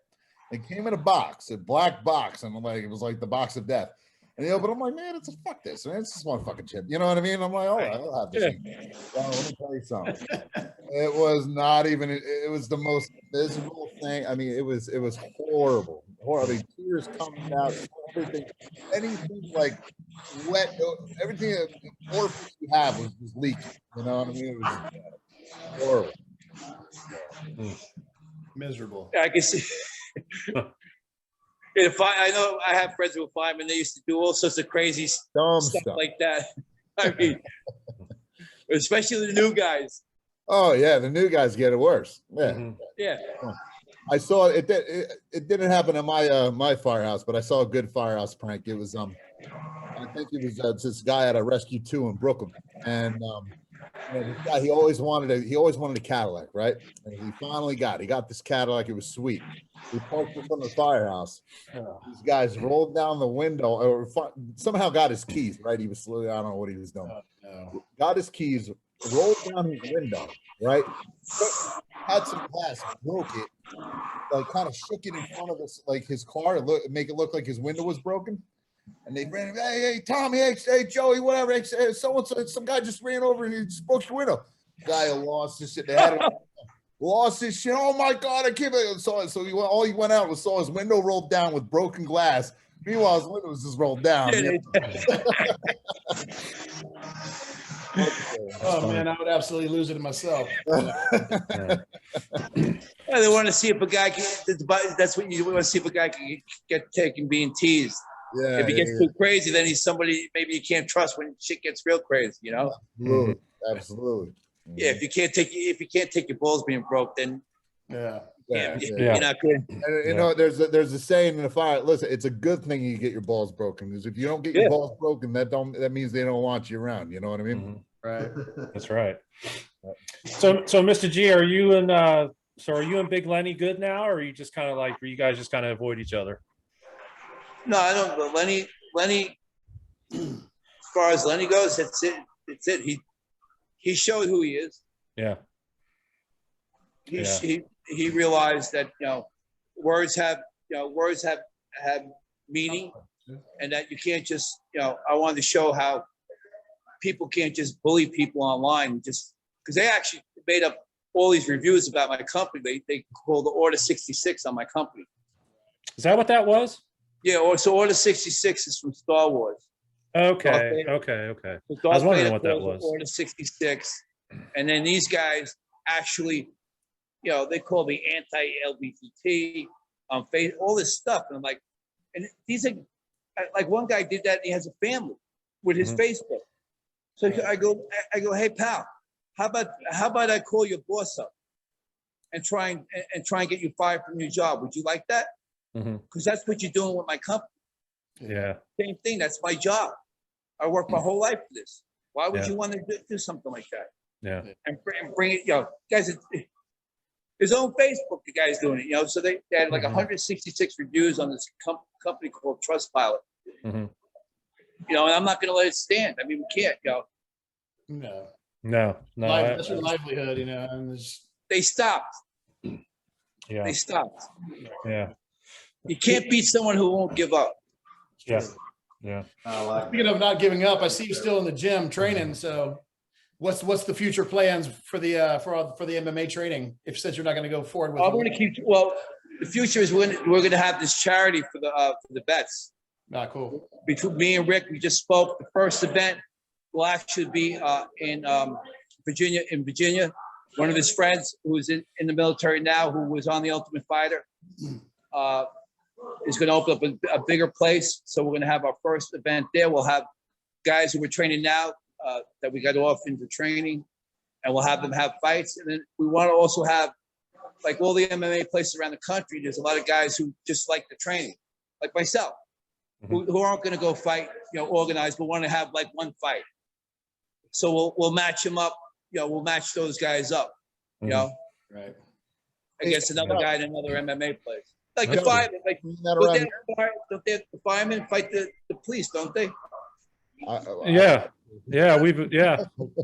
It came in a box, a black box, and like it was like the box of death. And but I'm like, man, fuck this, man. It's just one fucking chip. You know what I mean? I'm like, all right, I'll have this. Well, let me tell you something. It was not even. It was the most miserable thing. I mean, it was horrible. Horrible. I mean, tears coming out. Everything, anything like wet. Everything orifice you have was just leaking. You know what I mean? It was horrible. Miserable. I can see. I know I have friends who are firemen. They used to do all sorts of crazy Dumb stuff stuff like that. I mean, especially the new guys. Oh yeah, the new guys get it worse. Yeah. Mhm. Yeah. I saw it. It didn't happen at my firehouse, but I saw a good firehouse prank. It was I think it was this guy at a Rescue 2 in Brooklyn, and this guy he always wanted a Cadillac, right? And he finally got this Cadillac. It was sweet. He parked in front of the firehouse. These guys rolled down the window, or somehow got his keys. Right? He was I don't know what he was doing. No. Got his keys, rolled down his window. Right? Had some glass, broke it, like kind of shook it in front of us, like his car, make it look like his window was broken, And they ran, hey, Tommy, hey, Joey, whatever. Hey, so some guy just ran over and he just broke your window. Guy lost his shit. They had him, lost his shit. Oh my God, I can't believe it. So all he went out was saw his window rolled down with broken glass. Meanwhile, his window was just rolled down. Oh man, I would absolutely lose it myself. Yeah. Yeah, they want to see if a guy can. That's what you want to see if a guy can get taken being teased. Yeah, If he gets too crazy, then he's somebody maybe you can't trust when shit gets real crazy. You know. Absolutely. Absolutely. Yeah, if you can't take your balls being broke, then Yeah. you're not good. And, you know, there's a saying in the fire. Listen, it's a good thing you get your balls broken, because if you don't get your balls broken, that means they don't want you around. You know what I mean? Right. That's right. So Mr. G, are you and Big Lenny good now, or are you just kind of like, you guys just kind of avoid each other? No, I don't. But Lenny, as far as Lenny goes, that's it. It's it. He showed who he is. Yeah. He realized that words have meaning, and that you can't just I wanted to show how people can't just bully people online just because they actually made up all these reviews about my company. They called the Order 66 on my company. Is that what that was? Yeah, so Order 66 is from Star Wars. Okay. So I was wondering what that was. Order 66, and then these guys actually, they call me anti-LGBT on Facebook, all this stuff, and I'm like, and these are like one guy did that. And he has a family with his Facebook. So I go, hey pal, how about I call your boss up and try and get you fired from your job? Would you like that? Because that's what you're doing with my company. Yeah. Same thing. That's my job. I worked my whole life for this. Why would you want to do something like that? Yeah. And bring it, guys. His own Facebook, the guy's doing it. So they had like 166 reviews on this company called Trustpilot. And I'm not going to let it stand. I mean, we can't, No. That's your livelihood, and they stopped. Yeah. They stopped. Yeah. You can't beat someone who won't give up. Yeah. Yeah. Speaking of not giving up, I see you still in the gym training. So what's the future plans for the MMA training? Since you're not going to go forward with I'm going to keep. Well, the future is we're going to have this charity for the vets. Cool. Between me and Rick, we just spoke. The first event will actually be in Virginia. In Virginia, one of his friends who's in the military now, who was on The Ultimate Fighter, is going to open up a bigger place. So we're going to have our first event there. We'll have guys who we're training now that we got off into training, and we'll have them have fights. And then we want to also have, like all the MMA places around the country, there's a lot of guys who just like the training, like myself, who aren't going to go fight, organized, but want to have like one fight. So we'll match them up. We'll match those guys up. Right. Against another guy in another MMA place. Like the firemen, don't the firemen fight the police, don't they? Yeah.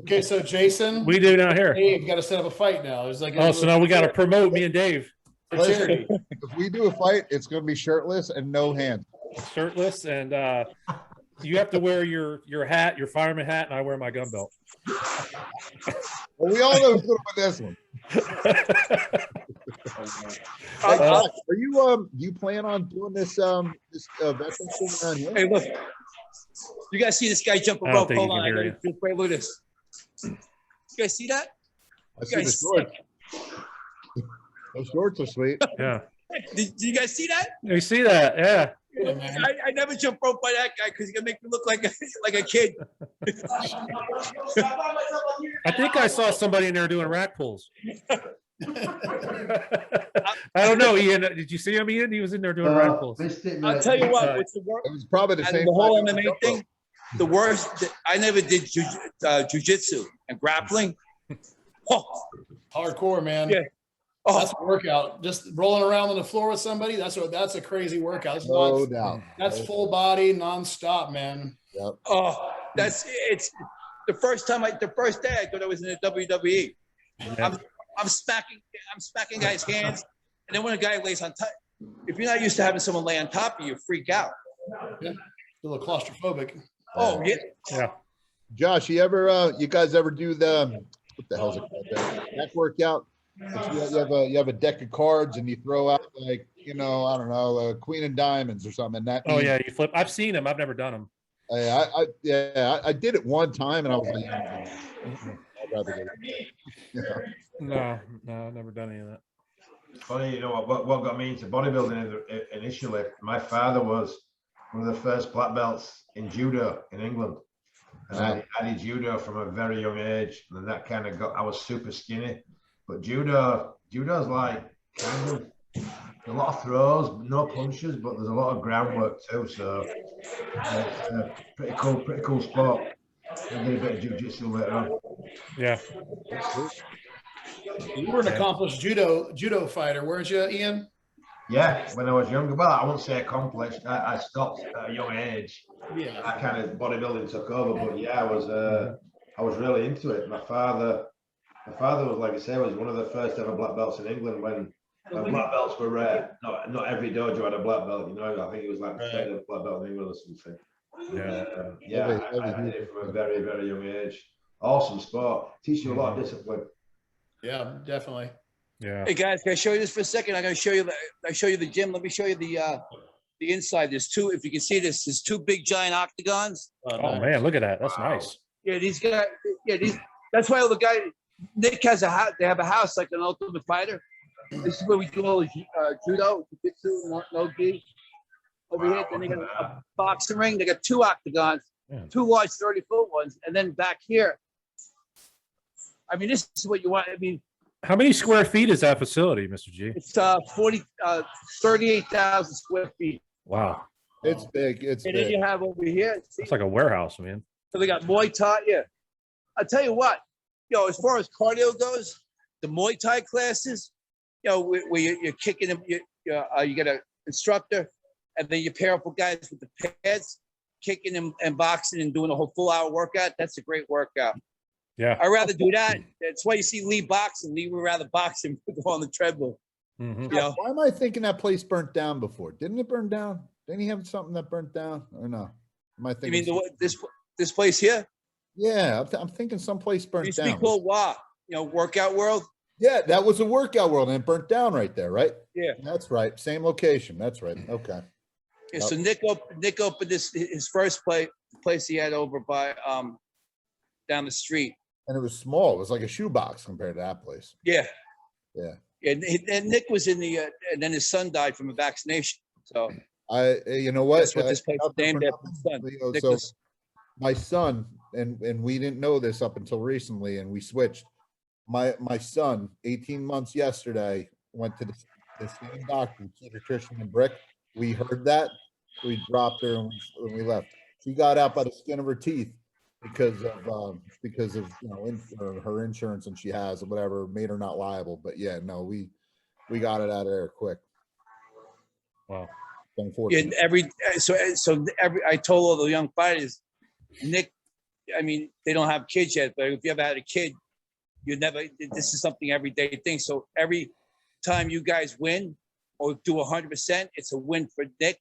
Okay, so Jason, we do down here. Dave got to set up a fight now. It's like so now we got to promote me and Dave. Charity. If we do a fight, it's going to be shirtless and no hands. Shirtless, and you have to wear your hat, your fireman hat, and I wear my gun belt. Well, we all know who's going to win this one. Are you plan on doing this veteran thing around here? Hey, look, you guys see this guy jump a rope? Hold on, I gotta just wait. Look at this. You guys see that? I see the shorts. Those shorts are sweet. Yeah. Did you guys see that? You see that? Yeah. I never jump rope by that guy because he's gonna make me look like a kid. I think I saw somebody in there doing rack pulls. I don't know, Ian. Did you see him, Ian? He was in there doing rack pulls. I'll tell you what. What's the worst? It was probably the same. The whole MMA thing. The worst. I never did jujitsu and grappling. Oh. Hardcore, man. Yeah. Oh. That's a workout. Just rolling around on the floor with somebody. That's a crazy workout. No doubt. That's full body, nonstop, man. Yep. Oh, it's the first day I thought I was in the WWE. Yeah. I'm smacking guys' hands, and then when a guy lays on top, if you're not used to having someone lay on top of you, freak out. Yeah. a little claustrophobic. Oh, yeah. Yeah. Josh, you guys ever do what the hell's it called? The neck workout? You have a deck of cards and you throw out like, I don't know, Queen of Diamonds or something. And that Oh means, yeah, you flip. I've seen them. I've never done them. I did it one time and I was like, I'd rather go. No, I've never done any of that. Funny, what got me into bodybuilding initially, my father was one of the first black belts in judo in England. And I did judo from a very young age, and that kind of I was super skinny. But judo's like kind of a lot of throws, no punches, but there's a lot of groundwork too. So it's a pretty cool sport. I did a bit of jiu-jitsu later on. Yeah. You were an accomplished judo fighter, weren't you, Ian? Yeah, when I was younger. Well, I wouldn't say accomplished. I stopped at a young age. Yeah. I kind of bodybuilding took over, but yeah, I was really into it. My father was, like I say, was one of the first ever black belts in England when black belts were rare. Not every dojo had a black belt. I think it was like the third black belt in England or something. I did it from a very, very young age. Awesome sport. Teach you a lot of discipline. Yeah, definitely. Yeah. Hey guys, can I show you this for a second? I'm gonna show you the gym. Let me show you the inside. There's two, if you can see this, there's two big giant octagons. Oh man, look at that. That's nice. Yeah, that's why all the guys, Nick has a house, they have a house like an Ultimate Fighter. This is where we do all the judo, jiu-jitsu, no gi. Over here, then they got a boxing ring. They got two octagons, two large 30-foot ones, and then back here. I mean, this is what you want. I mean, how many square feet is that facility, Mr. G? it's 38,000 square feet. Wow. It's big. It's And big. then you have over here. See? It's like a warehouse, man. So they got Muay Thai. Yeah. I'll tell you what, as far as cardio goes, the Muay Thai classes, where you're kicking them, you get an instructor, and then you pair up with guys with the pads, kicking them and boxing and doing a whole full-hour workout. That's a great workout. Yeah. I'd rather do that. That's why you see Lee boxing. Lee would rather box him go on the treadmill. Mm-hmm. Why am I thinking that place burnt down before? Didn't it burn down? Didn't he have something that burnt down or no? Am I You thinking? mean this place here? Yeah, I'm thinking someplace burnt It used to be down. called WA, Workout World. Yeah, that was a workout world and it burnt down right there, right? Yeah. That's right. Same location. That's right. Okay. Yeah, so Nick opened his first place he had over by down the street. And it was small. It was like a shoebox compared to that place. Yeah. Yeah. And Nick was in the and then his son died from a vaccination. So you know what? that's what this place is named after his son. So my son, and we didn't know this up until recently, and we switched. My son, 18 months yesterday, went to the same doctor, pediatrician in Brick. We heard that. We dropped her and we left. She got out by the skin of her teeth because of her insurance, and she has or whatever made her not liable. But yeah, no, we got it out of there quick. Wow. And I told all the young fighters, Nick, I mean, they don't have kids yet, but if you ever had a kid, this is something everyday thing. So every time you guys win or do 100%, it's a win for Nick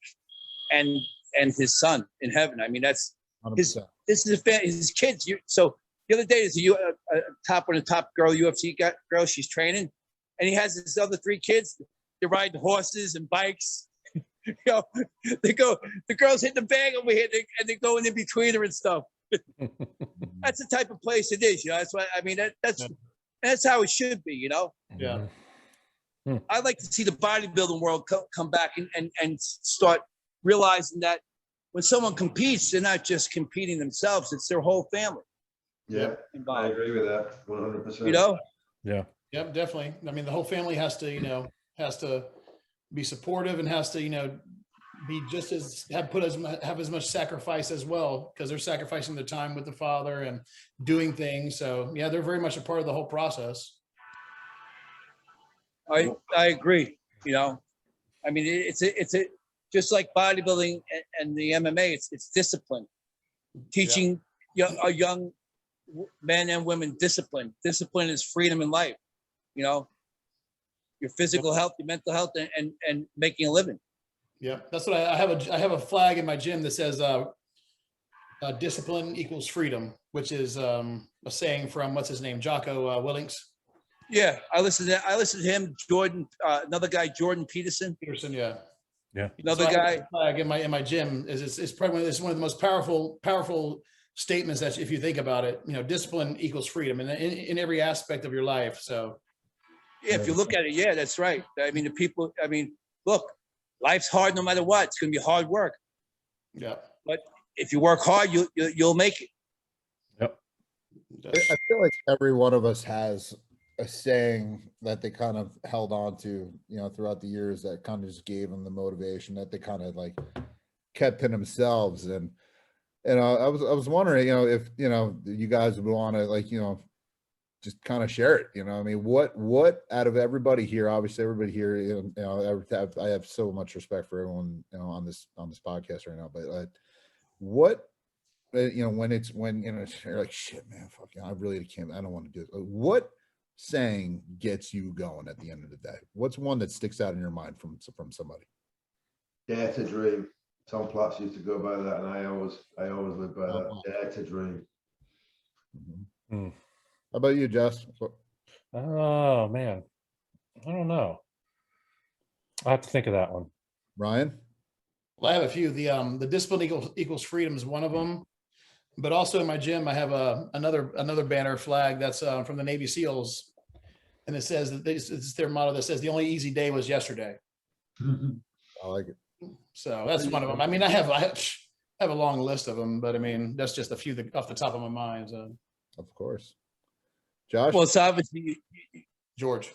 and his son in heaven. I mean, that's 100%. This is his kids. So the other day, there's a top girl, UFC girl, she's training, and he has his other three kids. They're riding horses and bikes. The girls hit the bag over here, and they're going in between her and stuff. That's the type of place it is, That's why I mean that's how it should be, Yeah. I'd like to see the bodybuilding world come back and start realizing that when someone competes, they're not just competing themselves; it's their whole family. Yeah, involved. I agree with that 100%. Yeah. Yep, definitely. I mean, the whole family has to be supportive and has to be just as have as much sacrifice as well, because they're sacrificing their time with the father and doing things. So yeah, they're very much a part of the whole process. I agree. I mean, it's just like bodybuilding and the MMA. It's discipline, teaching young men and women discipline. Discipline is freedom in life. Your physical health, your mental health, and making a living. Yeah, that's what I have. I have a flag in my gym that says discipline equals freedom, which is a saying from what's his name, Jocko Willink. Yeah, I listened to him, Jordan, another guy, Jordan Peterson. Peterson, yeah. Yeah. Another So I have guy. a flag in my gym is it's probably one of the most powerful statements that if you think about it, you know, discipline equals freedom in every aspect of your life. So Yeah, if you look at it, yeah, that's right. I mean, look, life's hard no matter what. It's going to be hard work. yeah. But if you work hard, you'll make it. Yep. I feel like every one of us has a saying that they kind of held on to, you know, throughout the years that kind of just gave them the motivation that they kind of like kept in themselves. And I was wondering, you know, if, you know, you guys would want to, like, you know, just kind of share it, you know. I mean, what out of everybody here, obviously everybody here, you know, I have so much respect for everyone, you know, on this podcast right now, but what, you know, when you know, you're like, shit, man, fuck, I really can't, I don't want to do it. What saying gets you going at the end of the day? What's one that sticks out in your mind from somebody? Dare to dream. Tom Platts used to go by that, and I always live by that. Dare to dream. Mm-hmm. How about you, Jess? Oh man, I don't know. I have to think of that one. Ryan? Well, I have a few. The discipline equals freedom is one of them, but also in my gym I have another banner flag that's from the Navy SEALs, and it says that it's their motto that says the only easy day was yesterday. I like it. So that's one of them. I mean, I have a long list of them, but I mean that's just a few that off the top of my mind. So. Of course. Josh? Well, it's obviously George.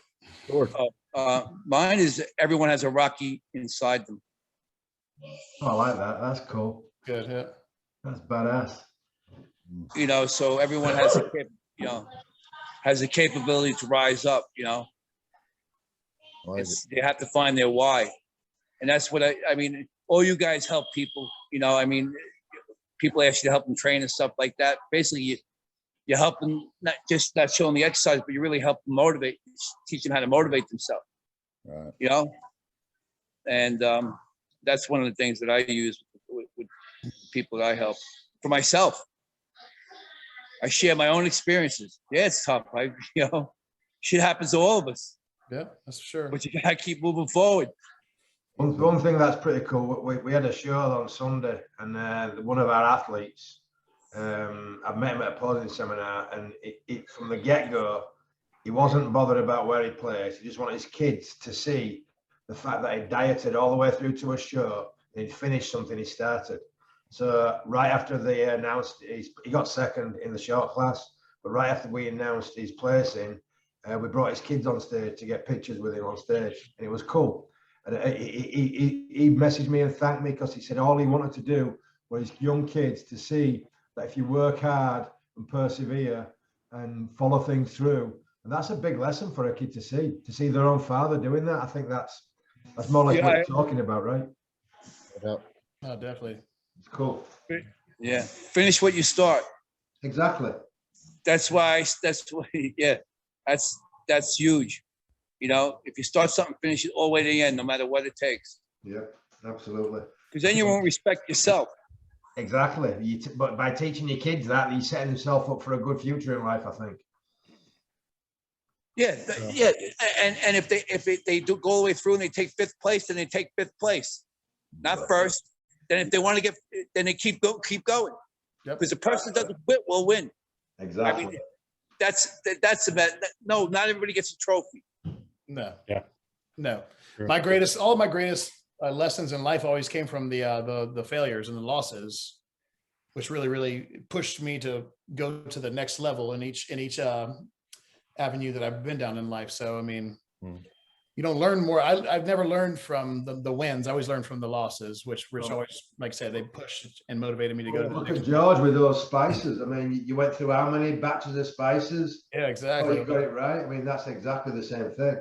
Mine is everyone has a Rocky inside them. Oh, I like that. That's cool. Good. Yeah. That's badass. You know, so everyone has has the capability to rise up. You know, Like they have to find their why, and that's what I mean. All you guys help people. You know, I mean, people ask you to help them train and stuff like that. Basically, you help them not showing the exercise, but you really help them motivate, teach them how to motivate themselves. right. You know, and that's one of the things that I use with people that I help. For myself, I share my own experiences. Yeah, it's tough. Shit happens to all of us. Yeah, that's for sure. But you gotta keep moving forward. One thing that's pretty cool. We had a show on Sunday, and one of our athletes, I met him at a posing seminar, and from the get-go, he wasn't bothered about where he plays. He just wanted his kids to see the fact that he dieted all the way through to a show and he'd finished something he started. So right after they announced he got second in the short class, but right after we announced his placing, we brought his kids on stage to get pictures with him on stage, and it was cool. And he messaged me and thanked me because he said all he wanted to do was young kids to see that if you work hard and persevere and follow things through, and that's a big lesson for a kid to see their own father doing that. I think that's more like what you're talking about, right? Yep. Oh, definitely. It's cool. Yeah, finish what you start. Exactly. That's huge. You know, if you start something, finish it all the way to the end, no matter what it takes. Yeah, absolutely. Because then you won't respect yourself. Exactly. But by teaching your kids that, you're setting yourself up for a good future in life, I think. Yeah, yeah. And if they do go all the way through and they take fifth place, then they take fifth place, not first. Then if they want to get, then they keep going. Because the person that doesn't quit will win. Exactly. I mean, that's about. No, not everybody gets a trophy. No. Yeah. No. Sure. All of my greatest lessons in life always came from the failures and the losses, which really pushed me to go to the next level in each avenue that I've been down in life. So I mean, you don't learn more. I've never learned from the wins. I always learned from the losses, which always, like I said, they pushed and motivated me to go. Look at George with those spices. I mean, you went through how many batches of spices? Yeah, exactly. You got it right. I mean, that's exactly the same thing.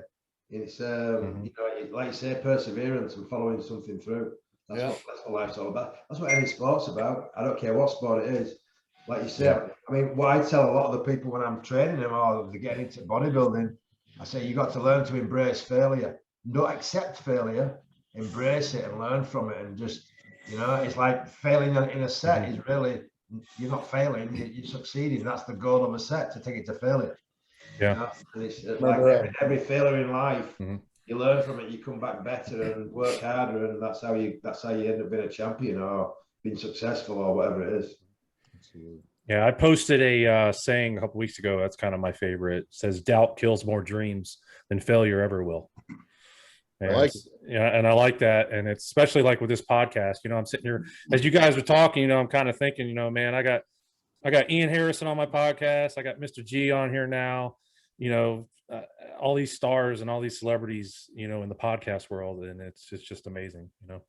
It's you know, like you say, perseverance and following something through. That's what life's all about. That's what any sport's about. I don't care what sport it is. Like you said, I mean, what I tell a lot of the people when I'm training them or they're getting into bodybuilding, I say you got to learn to embrace failure. Don't accept failure. embrace it and learn from it, and just, you know, it's like failing in a set is really, you're not failing, you're succeeding. That's the goal of a set, to take it to failure. Yeah. You know? And it's like every failure in life, you learn from it, you come back better and work harder, and that's how you end up being a champion or being successful or whatever it is. Yeah, I posted a saying a couple weeks ago. That's kind of my favorite. It says, "Doubt kills more dreams than failure ever will." And I like it. Yeah, and I like that. And it's especially like with this podcast, you know, I'm sitting here as you guys are talking, you know, I'm kind of thinking, you know, man, I got Ian Harrison on my podcast. I got Mr. G on here now, you know, all these stars and all these celebrities, you know, in the podcast world. And it's just amazing, you know.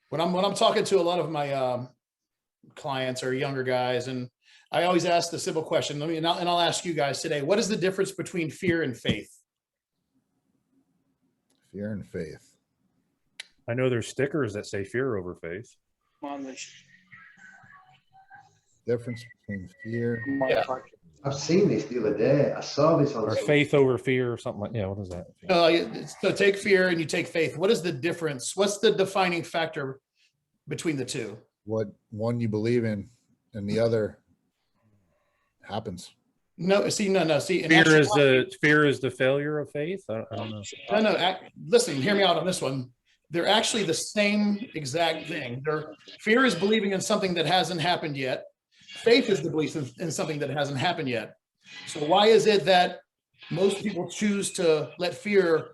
When I'm talking to a lot of my clients or younger guys, and I always ask the simple question, and I'll ask you guys today, what is the difference between fear and faith? Fear and faith. I know there's stickers that say fear over faith. Difference between fear. Yeah. I've seen this the other day. I saw this on Or faith over fear or something like, yeah, what is that? So take fear and you take faith. What is the difference? What's the defining factor between the two? What one you believe in and the other happens. No. See. in Fear is the failure of faith. I don't know. No. Listen, hear me out on this one. They're actually the same exact thing. Fear is believing in something that hasn't happened yet. Faith is the belief in something that hasn't happened yet. So why is it that most people choose to let fear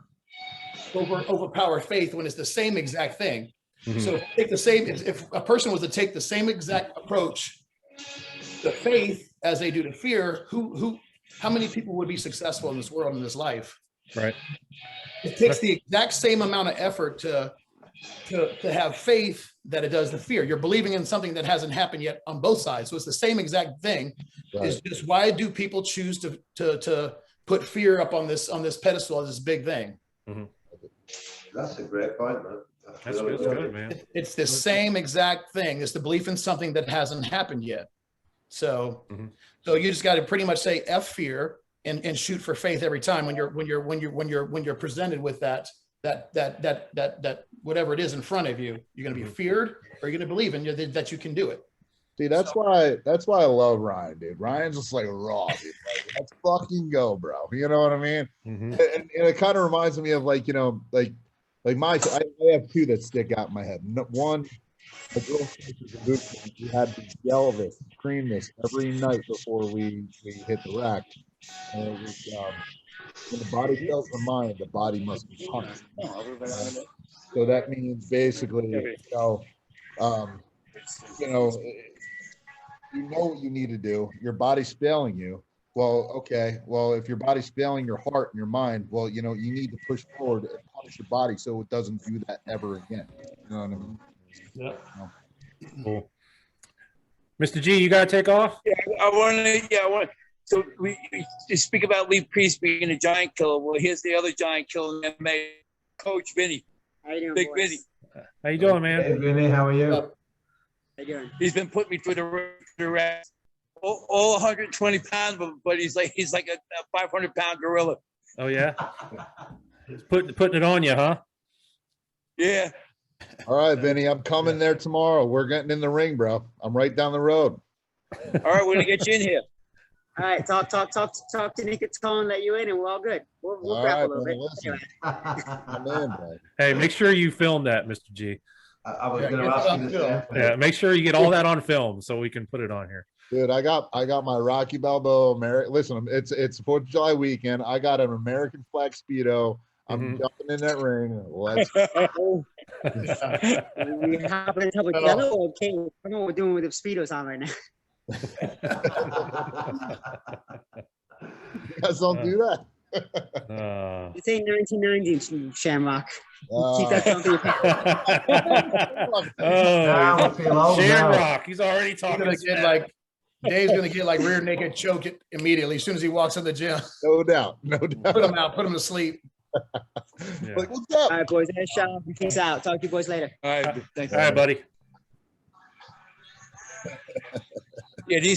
overpower faith when it's the same exact thing? Mm-hmm. So if a person was to take the same exact approach to faith as they do to fear, how many people would be successful in this world, in this life? Right. It takes the exact same amount of effort to have faith that it does the fear. You're believing in something that hasn't happened yet on both sides. So it's the same exact thing. Right. It's just, why do people choose to put fear up on this pedestal as this big thing? Mm-hmm. That's a great point, man. That's good, man. It's the same exact thing. It's the belief in something that hasn't happened yet. So, so you just got to pretty much say F fear and shoot for faith every time when you're presented with that whatever it is in front of you. You're going to be feared, or you're going to believe in that you can do it. See, that's why I love Ryan, dude. Ryan's just like raw, dude. Like, let's fucking go, bro. You know what I mean? Mm-hmm. And it kind of reminds me of like, you know, like I have two that stick out in my head. One, the girl we had to yell this, scream this every night before we hit the rack. And it was, when the body tells the mind, the body must be punished. So that means basically, you know what you need to do. Your body's failing you. Well, okay. Well, if your body's failing your heart and your mind, well, you know, you need to push forward and punish your body so it doesn't do that ever again. You know what I mean? Yeah. Cool. Mr. G, you got to take off? Yeah, I want. So we speak about Lee Priest being a giant killer. Well, here's the other giant killer in MMA, Coach Vinny. How you doing, Big boys? Vinny. How you doing, man? Hey, Vinny, how are you? How you doing? He's been putting me through the rest. All 120 pounds, but he's like a 500-pound gorilla. Oh yeah, putting it on you, huh? Yeah. All right, Vinny, I'm coming there tomorrow. We're getting in the ring, bro. I'm right down the road. All right, we're gonna get you in here. All right, talk to Nick and let you in, and we're all good. We'll grab a little bit. Anyway. Hey, make sure you film that, Mr. G. I was going to ask you the same. Yeah, make sure you get all that on film so we can put it on here. Dude, I got my Rocky Balboa American. Listen, it's 4th of July weekend. I got an American flag Speedo. I'm jumping in that ring. Let's go. We hopping in with the other old king. I don't know what we're doing with the Speedos on right now. You guys don't do that. It's a 1990 Shamrock. Keep that something. Shamrock. He's already talking. Dave's gonna get like rear naked choke it immediately as soon as he walks in the gym. No doubt. Put him out. Put him to sleep. Yeah. Like, what's up? All right, boys. Nice shot. Peace out. Talk to you boys later. All right, thanks. All right, buddy. Yeah,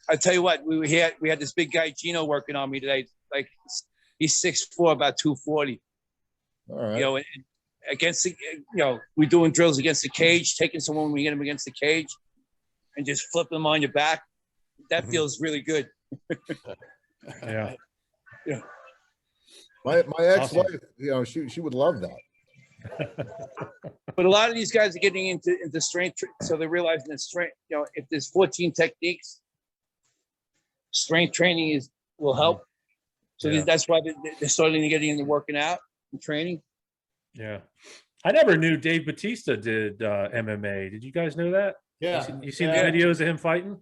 I tell you what, we had this big guy Gino working on me today. Like he's 6'4", about 240. All right. You know, against the, we're doing drills against the cage, taking someone when we get them against the cage and just flip them on your back. That feels really good. Yeah. Yeah. My ex-wife, she would love that. But a lot of these guys are getting into strength, so they're realizing that strength, if there's 14 techniques, strength training will help. So that's why they're starting to get into working out and training. Yeah. I never knew Dave Bautista did MMA. Did you guys know that? Yeah. You seen the videos of him fighting?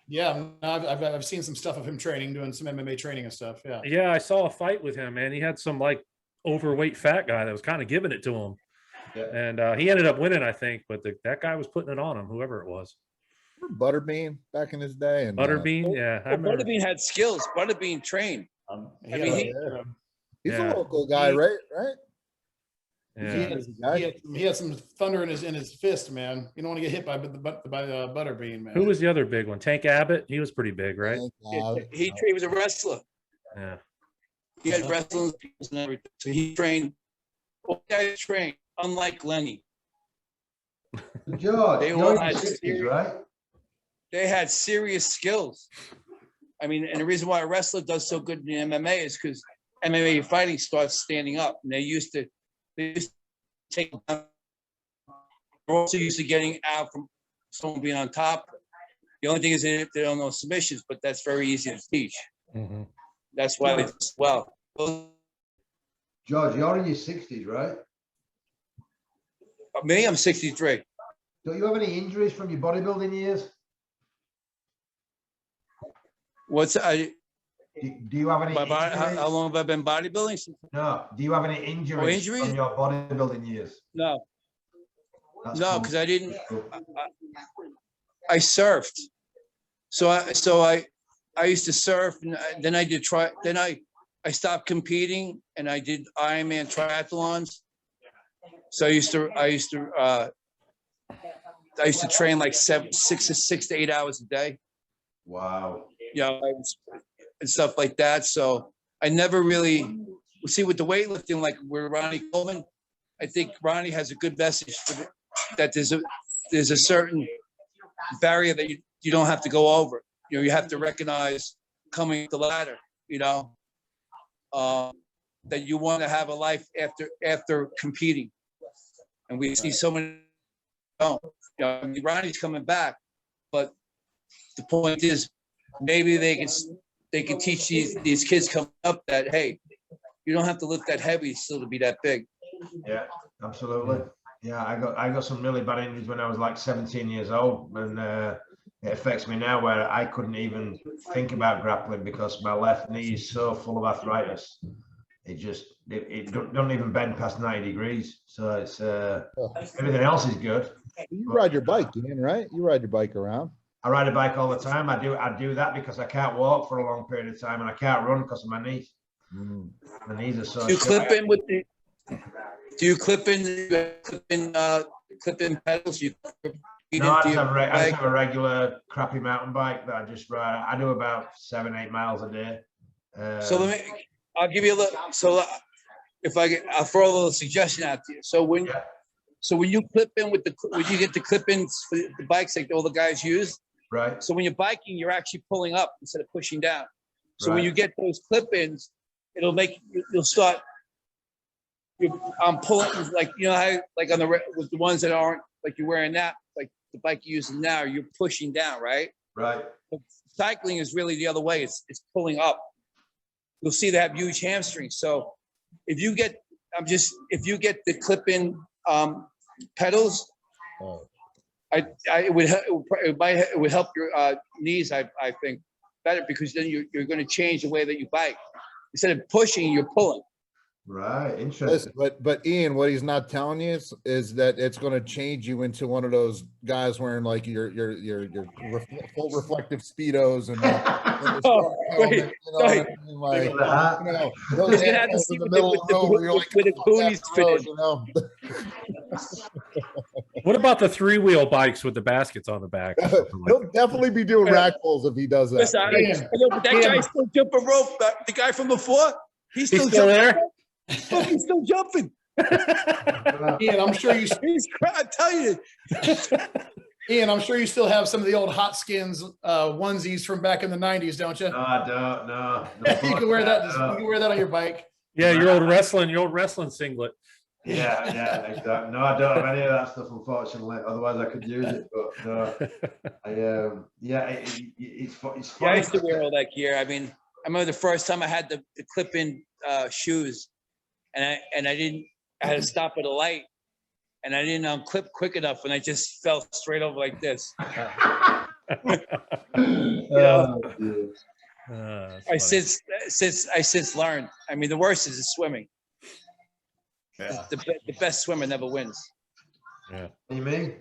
Yeah, I've seen some stuff of him training, doing some MMA training and stuff. Yeah. Yeah, I saw a fight with him, man. He had some like overweight fat guy that was kind of giving it to him. Yeah. And he ended up winning, I think, but that guy was putting it on him, whoever it was. Butterbean back in his day. And Butterbean, yeah. I remember. Butterbean had skills. Butterbean trained. He's a local guy, right? Yeah. He had some thunder in his fist, man. You don't want to get hit by Butterbean, man. Who was the other big one? Tank Abbott. He was pretty big, right? He was a wrestler. Yeah. He had wrestling skills and everything. So he trained. All guys trained, unlike Lenny. George, They you're all in had your 60s, right? They had serious skills. I mean, and the reason why a wrestler does so good in MMA is because MMA fighting starts standing up, and they used to take. They're also used to getting out from someone being on top. The only thing is they don't know submissions, but that's very easy to teach. Mm-hmm. That's why they do well. George, you're in your 60s, right? Me, I'm 63. Don't you have any injuries from your bodybuilding years? Do you have any how long have I been bodybuilding? No. Do you have any injuries from your bodybuilding years? No. That's No, cool. because I didn't. I surfed, so I used to surf, and then I did try. Then I stopped competing, and I did Ironman triathlons. So I used to train like 6 to 8 hours a day. Wow. And stuff like that. So I never really see with the weightlifting, like with Ronnie Coleman. I think Ronnie has a good message for that. There's a certain barrier that you don't have to go over. You have to recognize coming up the ladder. That you want to have a life after competing. And we see so many. Ronnie's coming back, but the point is, maybe they can teach these kids coming up that, hey, you don't have to lift that heavy still to be that big. Yeah, absolutely. Yeah, I got some really bad injuries when I was like 17 years old, and it affects me now where I couldn't even think about grappling because my left knee is so full of arthritis. It don't even bend past 90 degrees. So it's everything else is good. You ride your bike, Ian, right? You ride your bike around. I ride a bike all the time. I do that because I can't walk for a long period of time, and I can't run because of my knees. My knees are so. Do you clip in with the? Do you clip in pedals? No, I just have a regular crappy mountain bike that I just ride. I do about 7-8 miles a day. So I'll give you a little. So I'll throw a little suggestion out to you. So when you clip in when you get the clip-ins for the bikes like all the guys use. Right. So when you're biking, you're actually pulling up instead of pushing down. So when you get those clip-ins, it'll make you'll start. I'm pulling like how like on with the ones that aren't like you're wearing that like the bike you're using now, you're pushing down, right? Right. But cycling is really the other way. It's pulling up. You'll see they have huge hamstrings. So if you get the clip-in pedals, it would help your knees. I think better because then you're going to change the way that you bike. Instead of pushing, you're pulling. Right, interesting. Listen, but Ian, what he's not telling you is that it's going to change you into one of those guys wearing like your full reflective speedos and wait. Those gonna have to see in the middle of the road where you're like, with the booties fitted. What about the 3-wheel bikes with the baskets on the back? He'll definitely be doing rack pulls if he does that. Listen, I know, but that guy's still jumping rope. The guy from before, he's still jumping. there. Look, he's still jumping. Ian, I'm sure you, I'm telling you, Ian, I'm sure you still have some of the old Hot Skins onesies from back in the 90s, don't you? No, I don't. No. You can wear that. You can wear that on your bike. Yeah, your old wrestling singlet. Yeah, exactly. No, I don't have any of that stuff, unfortunately. Otherwise, I could use it. But no, it's funny. yeah, I used to wear all that gear. I mean, I remember the first time I had the clip-in shoes, and I had to stop at a light, and I didn't unclip quick enough, and I just fell straight over like this. I since learned. I mean, the worst is the swimming. Yeah. The best swimmer never wins. Yeah. What do you mean?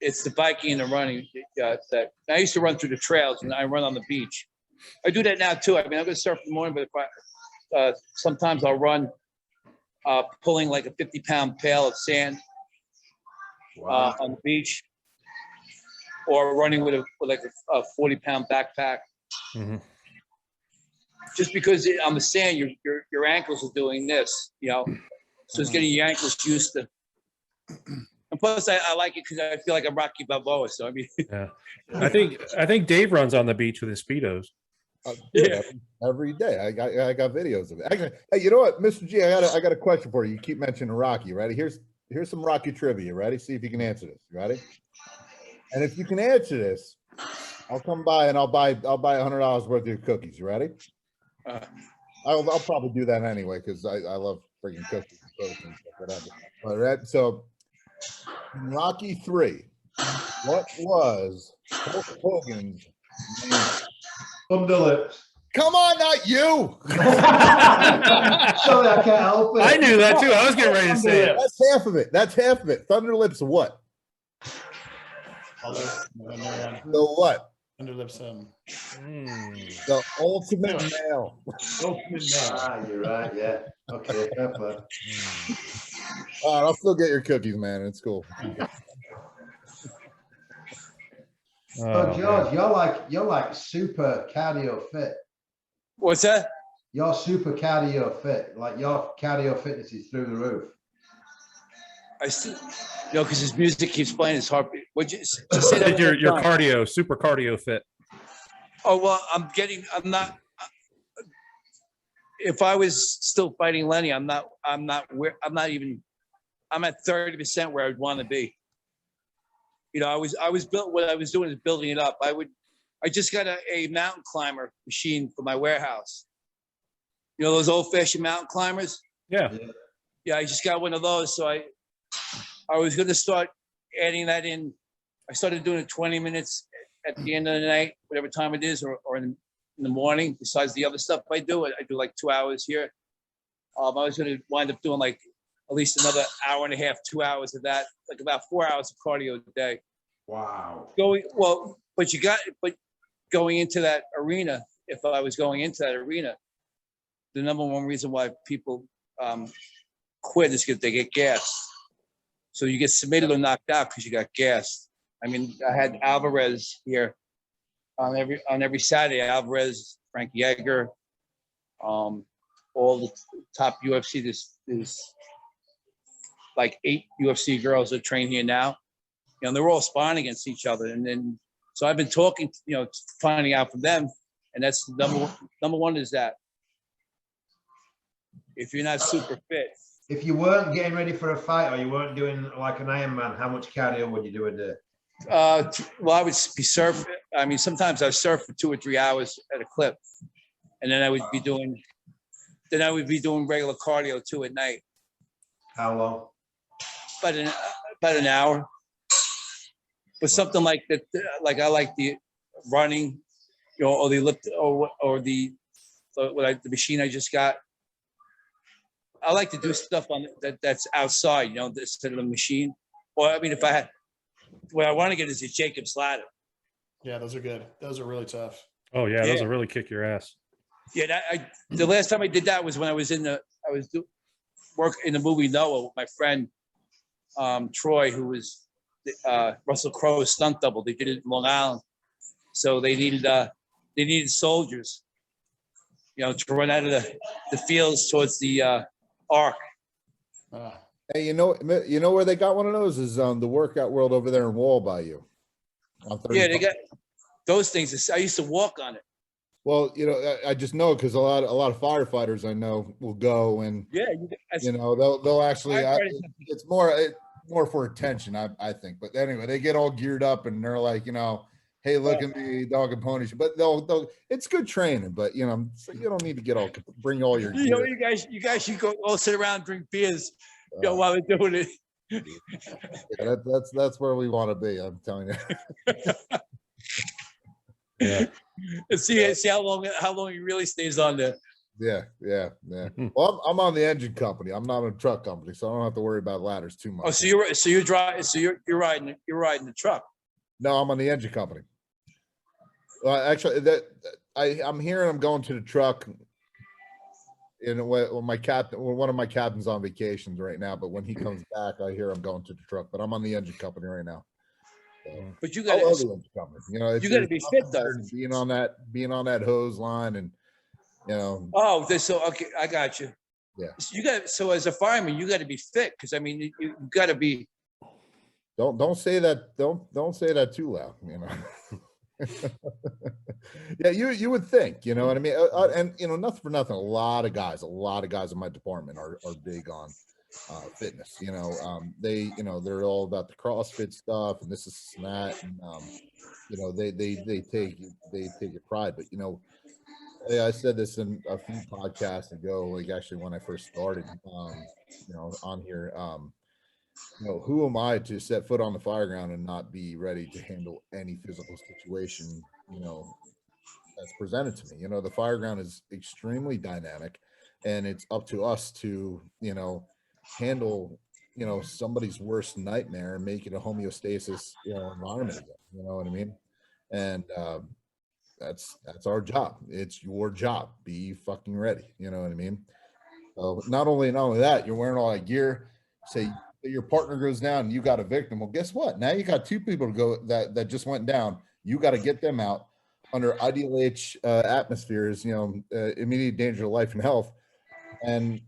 It's the biking and the running. That I used to run through the trails, and I run on the beach. I do that now too. I mean, I'm gonna surf in the morning, but if sometimes I'll run pulling like a 50-pound pail of sand on the beach, or running with like a 40-pound backpack. Mm-hmm. Just because on the sand, your ankles are doing this, so it's getting your ankles used to. And plus, I like it because I feel like I'm Rocky Balboa. So I mean, Yeah, I think Dave runs on the beach with his Speedos. Yeah, every day. I got videos of it. Actually, hey, you know what, Mr. G, I got a question for you. You keep mentioning Rocky. Ready? Here's some Rocky trivia. Ready? See if you can answer this. Ready? And if you can answer this, I'll come by and I'll buy $100 worth of your cookies. You ready? I'll probably do that anyway because I love freaking cookies and toast and stuff, whatever. All right. So in Rocky 3, what was Hulk Hogan's name? Underlips. Come on, not you. Sorry, I can't help it. I knew that too. I was getting ready to say it. That's half of it. That's half of it. Thunderlips what? The what? Underlips. The ultimate male. You're right. Yeah. Okay. Fair play. All right, I'll still get your cookies, man. It's cool. So George, you're like super cardio fit. what's that? You're super cardio fit. Like your cardio fitness is through the roof. I still, because his music keeps playing. His heartbeat. Would you just say that? Your cardio, super cardio fit. Oh well, I'm not. If I was still fighting Lenny, I'm not even. I'm at 30% where I'd want to be. I was built. What I was doing is building it up. I just got a mountain climber machine for my warehouse. Those old-fashioned mountain climbers. Yeah. Yeah, I just got one of those. So I was going to start adding that in. I started doing it 20 minutes at the end of the night, whatever time it is, or in the morning. Besides the other stuff I do like 2 hours here. I was going to wind up doing like at least another hour and a half, 2 hours of that, like about 4 hours of cardio a day. Wow. But going into that arena, if I was going into that arena, the number one reason why people quit is because they get gassed. So you get submitted or knocked out because you got gassed. I mean, I had Alvarez here on every Saturday. Alvarez, Frankie Edgar, all the top UFC. There's like 8 UFC girls that train here now. They're all sparring against each other, and then so I've been talking, finding out from them, and that's number one is that if you're not super fit. If you weren't getting ready for a fight or you weren't doing like an Ironman, how much cardio would you do a day? Well, I would be surfing. I mean, sometimes I surf for 2 or 3 hours at a clip, and then I would be doing regular cardio too at night. How long? About an hour. But something like that, like I like the running, or the lift, or the machine I just got. I like to do stuff on that's outside, instead of the machine. Or I mean, if I had, what I want to get is a Jacob's ladder. Yeah, those are good. Those are really tough. Oh yeah, those will really kick your ass. Yeah, the last time I did that was when I was work in the movie Noah with my friend Troy, who was Russell Crowe's stunt double. They did it in Long Island, so they needed soldiers, to run out of the fields towards the ark. Hey, you know where they got one of those is the Workout World over there in Wall by you. Yeah, they got those things. I used to walk on it. Well, I just know because a lot of firefighters I know will go and Yeah, they'll actually it's more for attention, I think. But anyway, they get all geared up and they're like, hey, look at me, dog and pony. But they'll it's good training, but so you don't need to bring all your gear. You guys should go all sit around, drink beers, while they're doing it. Yeah, that's where we want to be. I'm telling you. Yeah. And see how long he really stays on there. Yeah. Well, I'm on the engine company. I'm not on a truck company, so I don't have to worry about ladders too much. Oh, so you're riding the truck. No, I'm on the engine company. Well, actually, I'm hearing I'm going to the truck. In a way, one of my captain's on vacations right now, but when he comes back, I hear I'm going to the truck. But I'm on the engine company right now. So, but you got to be fit though. Being on that hose line and Oh, okay, I got you. Yeah. So as a fireman, you got to be fit because I mean you got to be. Don't say that. Don't say that too loud. Yeah, you would think, you know what I mean? And nothing for nothing. A lot of guys in my department are big on fitness. They're all about the CrossFit stuff and this is that, and they take it pride. But I said this in a few podcasts ago, like actually when I first started, on here. Who am I to set foot on the fire ground and not be ready to handle any physical situation, that's presented to me? The fire ground is extremely dynamic and it's up to us to, handle, somebody's worst nightmare and make it a homeostasis, environment again. You know what I mean? And that's our job. It's your job. Be fucking ready. You know what I mean? So not only that, you're wearing all that gear. Say your partner goes down and you got a victim. Well, guess what? Now you got two people to go that just went down. You got to get them out under ideal atmospheres, immediate danger to life and health, and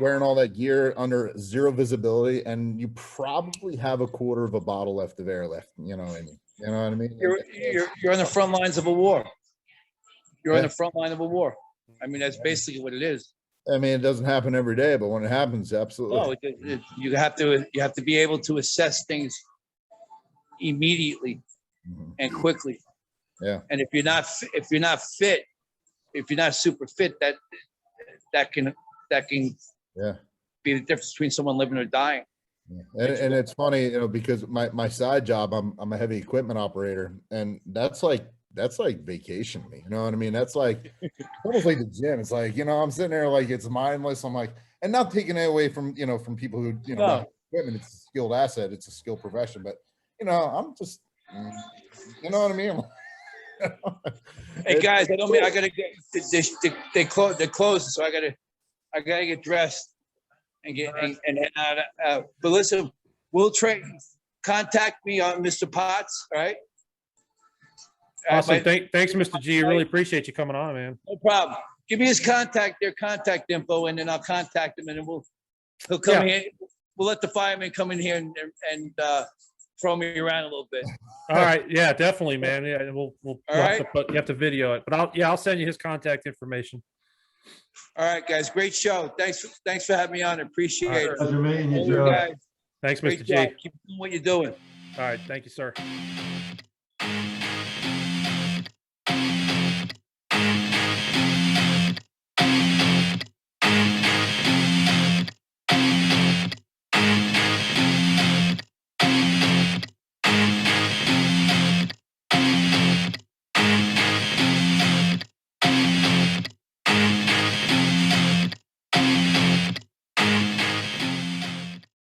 wearing all that gear under zero visibility, and you probably have a quarter of a bottle left of air left. You know what I mean? You're on the front lines of a war. You're on the front line of a war. I mean, that's basically what it is. I mean, it doesn't happen every day, but when it happens, absolutely. No, you have to be able to assess things immediately and quickly. Yeah. And if you're not fit, if you're not super fit, that can be the difference between someone living or dying. Yeah. And it's funny, because my side job, I'm a heavy equipment operator, and that's like vacation to me. You know what I mean? That's like almost like the gym. It's like, I'm sitting there like it's mindless. I'm like, and not taking it away from from people who No. equipment. It's a skilled asset. It's a skilled profession. But I'm just, you know what I mean? Hey guys, I gotta get they close, so I gotta get dressed and get but listen, we'll contact me on Mr. Potts, all right? Awesome. Thanks, Mr. G. I really appreciate you coming on, man. No problem. Give me his contact info, and then I'll contact him, and then he'll come here. We'll let the fireman come in here and throw me around a little bit. All right. Yeah, definitely, man. Yeah, we'll right. you have to video it, but I'll send you his contact information. All right, guys. Great show. Thanks for having me on. Appreciate it. Pleasure meeting you, Joe. Thanks, Great Mr. G. job. Keep doing what you're doing. All right. Thank you, sir.